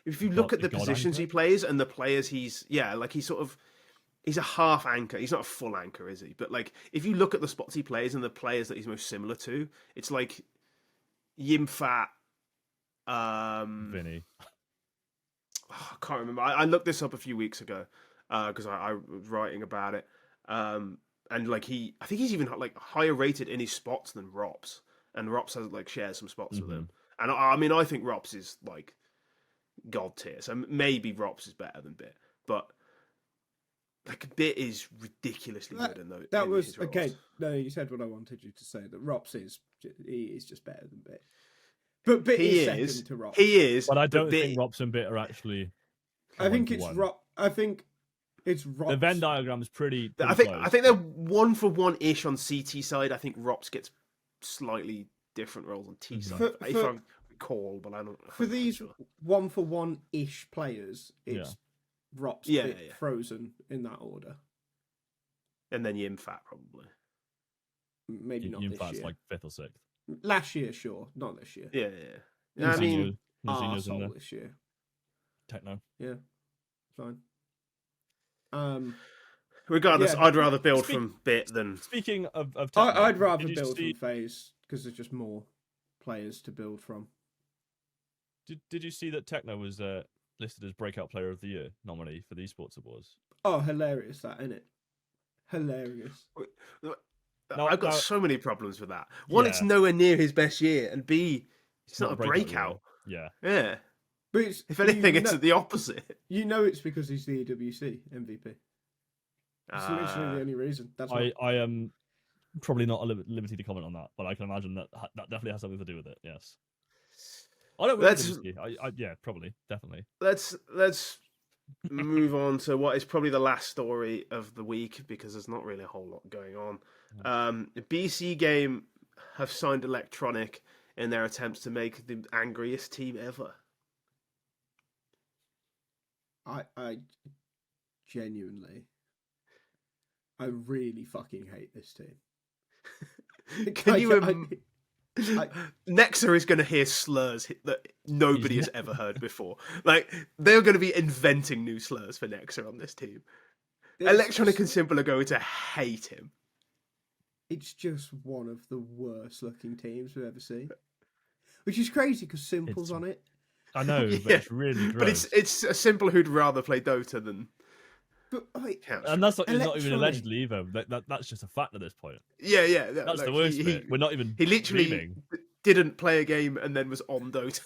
if you God- look at the God positions anchor? he plays and the players he's a half anchor. He's not a full anchor, is he? But like if you look at the spots he plays and the players that he's most similar to, it's like Yimfat. Vinny. I can't remember. I looked this up a few weeks ago because I was writing about it. And like I think he's even like higher rated in his spots than Ropz, and Ropz has like shares some spots with him. And I mean, I think Ropz is like god tier, so maybe Ropz is better than Bit, but like Bit is ridiculously good in those. That was okay. No, you said what I wanted you to say. That Ropz is just better than Bit. But Bit He is is. second to Ropz. He is, But I don't Bit, think Ropz and Bit are actually. I think it's one-for-one. I think it's Ropz. The Venn diagram is pretty. I think they're 1-for-1 ish on CT side. I think Ropz gets slightly different roles on T side, if I recall, but I don't. For these 1-for-1 ish players, it's Ropz, Yeah, Bit, yeah. Frozen in that order. And then Yimfat probably. Maybe not this year. like 5th or 6th. Last year, sure, not this year. Yeah. I mean, Nzinho's in there. Arsehole this year. Techno. Yeah, fine. regardless, yeah. I'd rather build from Bit than. Speaking of Techno, I'd rather did you build see- from FaZe because there's just more players to build from. Did you see that Techno was listed as Breakout Player of the Year nominee for the Esports Awards? Oh, hilarious that, isn't it? Hilarious. I've got so many problems with that. One, it's Yeah. nowhere near his best year, and B, it's not a breakout. year. Yeah. But it's, If anything, you it's know, the opposite. you know it's because he's the EWC MVP. It's literally the only reason. That's why. I am probably not at liberty to comment on that, but I can imagine that definitely has something to do with it. Yes. I don't. Let's- Yeah, probably, definitely. Let's move on to what is probably the last story of the week because there's not really a whole lot going on. BC.Game have signed electroNic in their attempts to make the angriest team ever. I genuinely, I really fucking hate this team. Can you? I- Nexa is going to hear slurs that nobody has ever heard before. Like they're going to be inventing new slurs for Nexa on this team. electroNic and Simple are going to hate him. It's just one of the worst looking teams we've ever seen. Which is crazy because Simple's on it. I know, but Yeah. it's really gross. But it's a Simple who'd rather play Dota than But like, Counter. And that's not, it's not even electroNic. allegedly either. That's just a fact at this point. Yeah. That's like, the worst he, bit. We're not even. He literally dreaming. didn't play a game and then was on Dota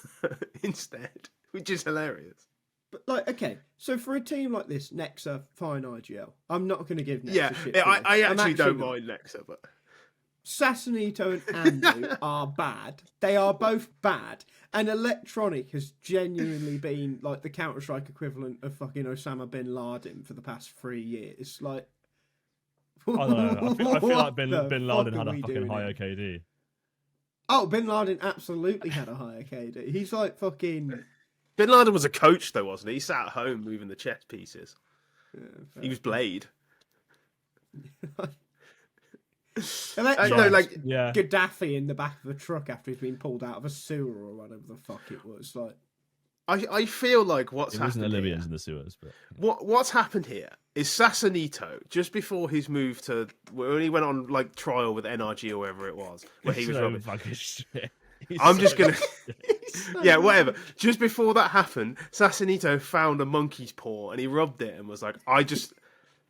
instead, which is hilarious. but like, okay, so for a team like this, Nexa, fine IGL. I'm not going to give Nexa Yeah, shit. yeah, for I this. I'm actually don't not. mind Nexa, but Sassanito and Andu are bad. They are both bad. And electroNic has genuinely been like the Counter-Strike equivalent of fucking Osama bin Laden for the past 3 years. Like, I don't know. I feel like what Bin the Laden fuck had are a we fucking doing higher here? KD. Oh, Bin Laden absolutely had a higher KD. He's like fucking. Bin Laden was a coach, though, wasn't he? He sat at home moving the chess pieces. Yeah, He was Blade. Electron, Yeah. Gaddafi in the back of a truck after he's been pulled out of a sewer or whatever the fuck it was. Like, I feel like what's It wasn't the happened Libyans here, in the sewers, but what's happened here is Sassanito, just before his move to, when he went on like trial with NRG or wherever it was, where he was so rubbish. fucking shit. I'm just gonna, yeah, whatever. Just before that happened, Sassanito found a monkey's paw and he rubbed it and was like,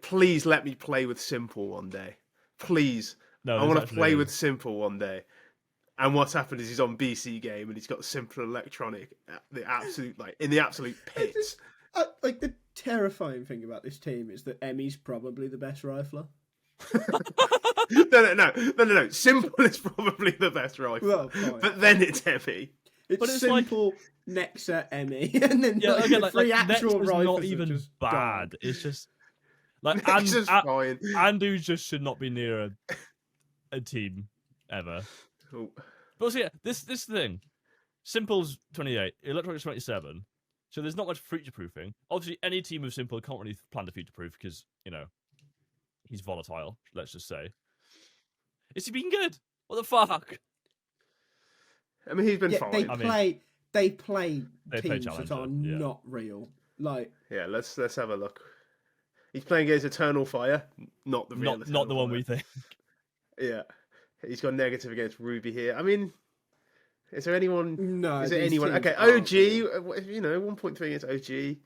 please let me play with Simple one day. Please. No, I want to actually play is. with Simple one day. And what's happened is he's on BC.Game and he's got Simple electroNic, in the absolute pits. like the terrifying thing about this team is that Emmy's probably the best rifler. No. Simple is probably the best rifle. Well, fine. But then it's Emmy. It's it's Simple, Nexa, Emmy, and then Yeah, like, again, the like, three like actual Nexus is rifles not are even just bad. gone. It's just like Nexus fine. Andu just should not be near a team ever. Oh. But also, yeah, this thing, Simple's 28, electronic's 27, so there's not much future proofing. Obviously, any team of Simple can't really plan to future proof because he's volatile. Let's just say, is he being good? What the fuck? I mean, he's been Yeah, fine. they play They play teams that are Challenger, yeah. not real. Like, Yeah, let's have a look. He's playing against Eternal Fire, not the real Not the one Fire. we think. Yeah, he's got negative against Ruby here. I mean, is there anyone? no, Is there these anyone? teams Okay, aren't OG. real. 1.3 against OG,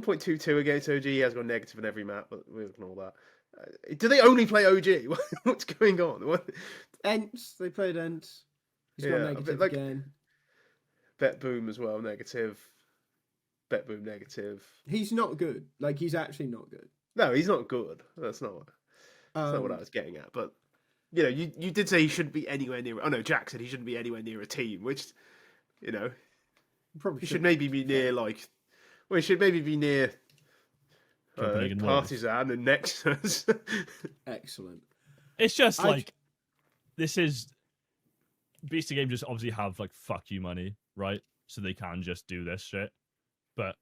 1.22 against OG. He has got negative in every map, but we'll ignore that. Do they only play OG? What's going on? Ents, they played Ents. He's got Yeah, a negative bit like- again. Bet Boom as well, negative. Bet Boom negative. He's not good. Like, he's actually not good. No, he's not good. That's not what I was getting at. But you did say he shouldn't be anywhere near. Oh no, Jack said he shouldn't be anywhere near a team, which Probably he should maybe be near he should maybe be near Copenhagen Wolves. Partisan and Nexus. Excellent. It's just I- like this is BC.Game just obviously have like fuck you money, right? So they can just do this shit. But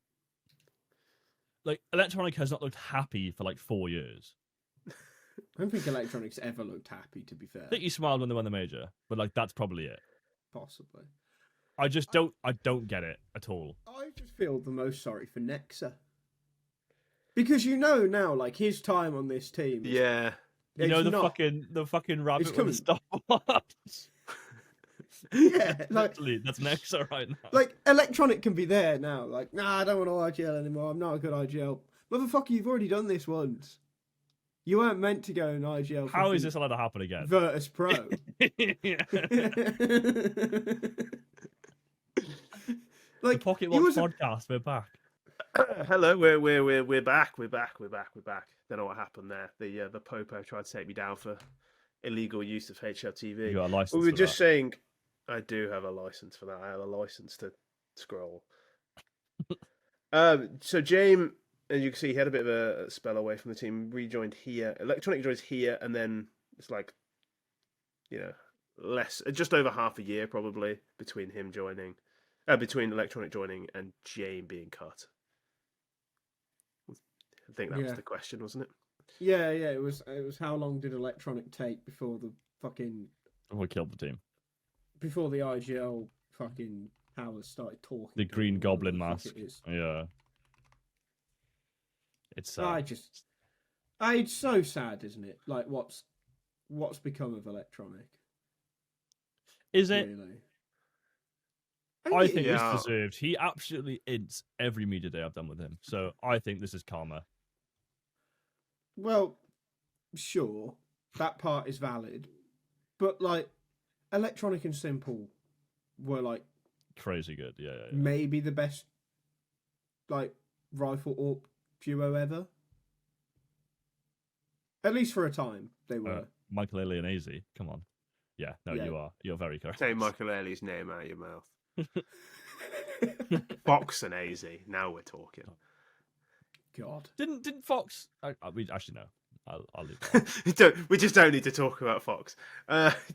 like electroNic has not looked happy for like 4 years. I don't think electronics ever looked happy, to be fair. I think he smiled when they won the major, but like that's probably it. Possibly. I don't get it at all. I just feel the most sorry for Nexa. Because now, like, his time on this team. Yeah. You know it's the fucking rabbit with the coming. stopwatch. Yeah, like, Literally, that's Nexa right now. like, electronic can be there now. Like, nah, I don't want to IGL anymore. I'm not a good IGL. Motherfucker, you've already done this once. You weren't meant to go in IGL. How is this allowed to happen again? Virtus Pro. Yeah. Like, The Pocket he Watch was a- podcast, we're back. Hello, we're back. Don't know what happened there. The Popo tried to take me down for illegal use of HLTV. You got a license. We were for just that. saying, I do have a license for that. I have a license to scroll. So James, as you can see, he had a bit of a spell away from the team. Rejoined here. electroNic joins here, and then it's like, just over half a year probably between him joining, between electroNic joining and James being cut. I think that was Yeah. the question, wasn't it? Yeah, it was how long did electronic take before the fucking We killed the team. before the IGL fucking powers started talking. The to Green them, Goblin whatever the fuck mask. it is. Yeah. It's It's so sad, isn't it? Like what's become of electronic? is it? Really? I it think is. Yeah. it's deserved. He absolutely ints every media day I've done with him. So I think this is karma. Well, sure, that part is valid, but like, electronic and simple were like Crazy good. Yeah. maybe the best like rifle AWP duo ever. At least for a time, they were. Michael Elliott and AZ. Come on. Yeah, no, Yeah. you are. You're very correct. Say Michael Early's name out of your mouth. Fox and AZ. Now we're talking. God. Didn't Fox? We actually know. I'll leave that. We just don't need to talk about Fox.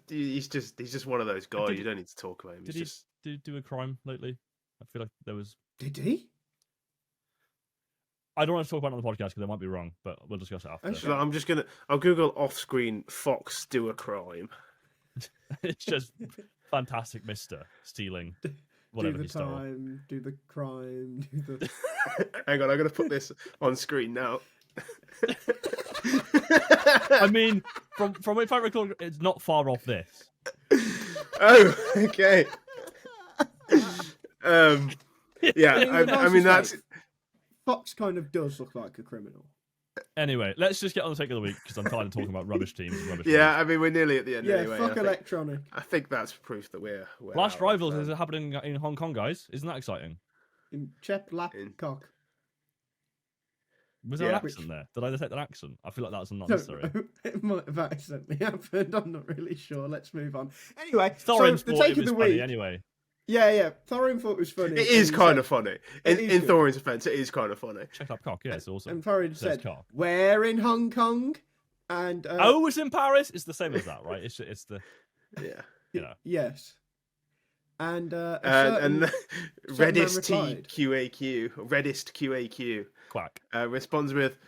He's just one of those guys. You don't need to talk about him. Did He's he do a crime lately? I feel like there was. Did he? I don't want to talk about it on the podcast because I might be wrong, but we'll discuss it after. Okay. I'll Google off-screen Fox do a crime. It's just fantastic, Mister stealing whatever he stole. Do the crime, do the. Hang on, I'm gonna put this on screen now. I mean, from if I recall, it's not far off this. Oh, okay. Yeah, I mean that's. Fox kind of does look like a criminal. Anyway, let's just get on the take of the week because I'm tired of talking about rubbish teams and rubbish. Yeah, teams. I mean we're nearly at the end Yeah, anyway. fuck electroNic. I think that's proof that we're Last out Rivals of, is happening in Hong Kong, guys. Isn't that exciting? In Chep Lap Cock. Was there an Yeah. accent there? Did I detect an accent? I feel like that's not Don't necessary. know. It might have accidentally happened. I'm not really sure. Let's move on. Anyway, Thorin so the thought take it of was the funny week. anyway. Yeah. Thorin thought it was funny. It is and he kind said- of funny. It In is good. Thorin's defense, it is kind of funny. Check that cock. Yeah, it's awesome. And Thorin Says said, cock. "Where in Hong Kong?" And Oh, it's in Paris. It's the same as that, right? It's the Yeah. you know. yes. And And certain man Reddist replied. QAQ Quack. responds with,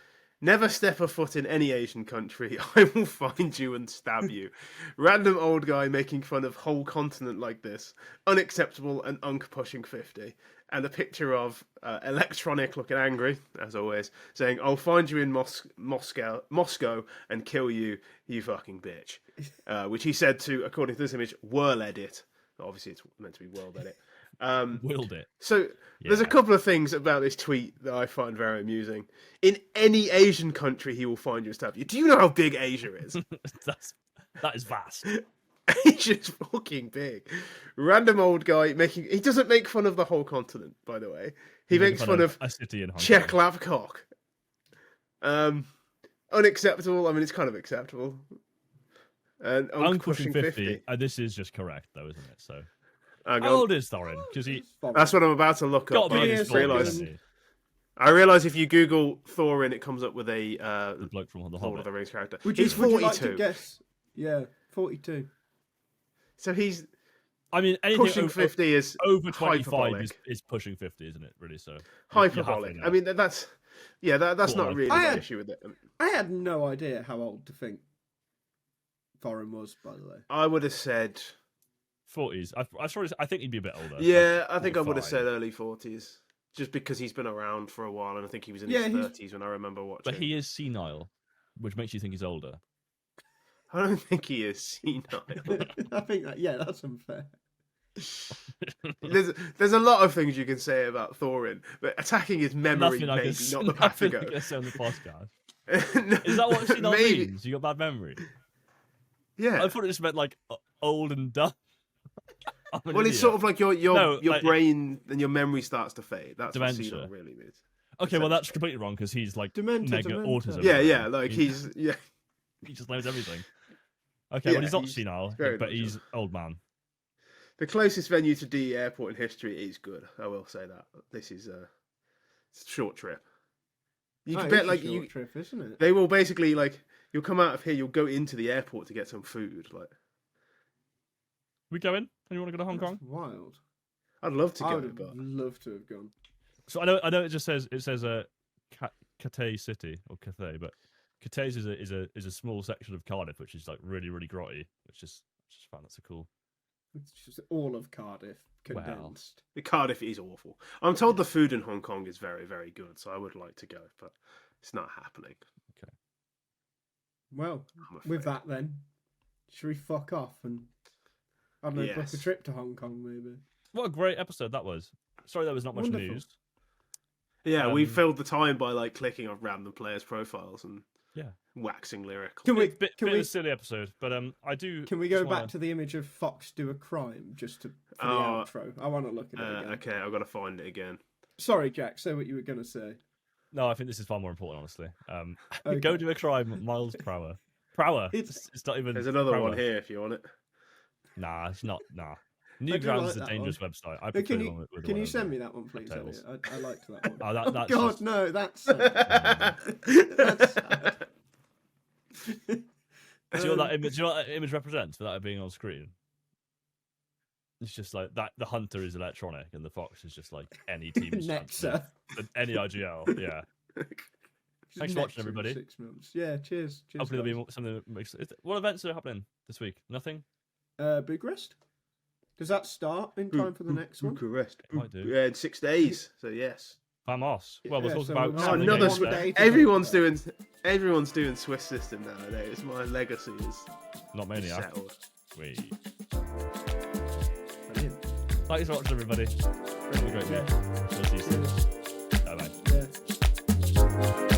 "Never step a foot in any Asian country. I will find you and stab you. Random old guy making fun of whole continent like this. Unacceptable and pushing 50." And a picture of electroNic looking angry, as always, saying, "I'll find you in Moscow and kill you, you fucking bitch." Which he said to, according to this image, Whirl Edit. Obviously, it's meant to be World Edit. Willed it. So there's a Yeah. couple of things about this tweet that I find very amusing. In any Asian country, he will find you and stab you. Do you know how big Asia is? That is vast. Asia's fucking big. Random old guy he doesn't make fun of the whole continent, by the way. He makes fun of a city in Hong Czech Kong. Lapcock. Unacceptable. I mean, it's kind of acceptable. And I'm pushing 50. This is just correct, though, isn't it? So, Hang how on. old is Thorin? Because he That's what I'm about to look got up. to be I in Yes, his just forties, realised. isn't he? I realise if you Google Thorin, it comes up with a The bloke from The Lord of Hobbit. the Rings character. Would He's you 42. like to guess? Yeah, 42. So he's I mean, anything pushing 50 is over 25 hyperbolic. is pushing 50, isn't it? Really? So Hyperbolic. I mean, that's that's Cool, not really I the had- issue with it. I had no idea how old to think Thorin was, by the way. I would have said, 40s. I think he'd be a bit older. yeah, like I think I would have 45. said early 40s, just because he's been around for a while, and I think he was in Yeah, his he's- 30s when I remember watching. But he is senile, which makes you think he's older. I don't think he is senile. I think that's unfair. there's a lot of things you can say about Thorin, but attacking his memory Nothing I maybe can, not the path to nothing I go. can say on the podcast. No, Is that what senile maybe. means? You got bad memory? Yeah. I thought it just meant like old and dumb. I'm an Well, it's idiot. sort of like your No, like- brain and your memory starts to fade. That's Dementia. what senile really means. Okay, well that's completely wrong because he's like Dementor, mega dementor. autism. Yeah, like he he's he just knows everything. Okay, Yeah, well he's not he's senile, very but much he's old man. the closest venue to D Airport in history is good. I will say that. This is it's a short trip. You Oh, can it's bet a like short trip, isn't it? they will basically like you'll come out of here, you'll go into the airport to get some food. Like We going? Anyone want to go to Hong Kong? That's wild. I'd love to I go, would have but loved to have gone. So I know it just says Cathay City or Cathay, but Cathay is a small section of Cardiff which is like really grotty. Which is I just found that's a cool. It's just all of Cardiff Wow. condensed. Cardiff is awful. I'm told the food in Hong Kong is very, very good, so I would like to go, but it's not happening. Well, I'm with afraid. that then, should we fuck off and I don't know, book Yes. a trip to Hong Kong maybe? What a great episode that was. Sorry, there was not much Wonderful. news. Yeah, we Um, filled the time by like clicking on random players' profiles and Yeah. waxing lyrical. Can we Bit can of we a silly episode, but I do. can we go just back wanna- to the image of Fox do a crime just to for the Oh, outro? I want to look at it again. Okay, I've got to find it again. Sorry, Jack. Say what you were going to say. No, I think this is far more important, honestly. Okay. Go do a crime, Miles Prower. Prower. It's- It's not even. There's another Prower. one here if you want it. Nah, it's not. Nah. do Newgrounds like is a that dangerous website. I But prefer can the you one with the can one you with send the- me that one, please, subtitles. Elliot? I liked that one. Oh, Oh that's God, just- no, that's sad. That's sad. Do you know what that image? Do you know what that image represents without it being on screen? It's just like that. The hunter is electroNic, and the fox is just like any team. Nexa. Any IGL. Yeah. Thanks for watching, everybody. 6 months. Yeah. Cheers. Hopefully there'll be something that makes. What events are happening this week? Nothing. Bucharest. Does that start in time for the next one? Bucharest. Might do. Yeah, in 6 days. So yes. Vamos. Well, we'll Yeah, talk so about we'll some have of the another games one there. day to Everyone's doing Swiss system nowadays. My legacy is Not many. settled. Sweet. Brilliant. Thanks for watching, everybody. Have a great week. Yeah. We'll see you soon. Cheers. Bye bye. Yeah.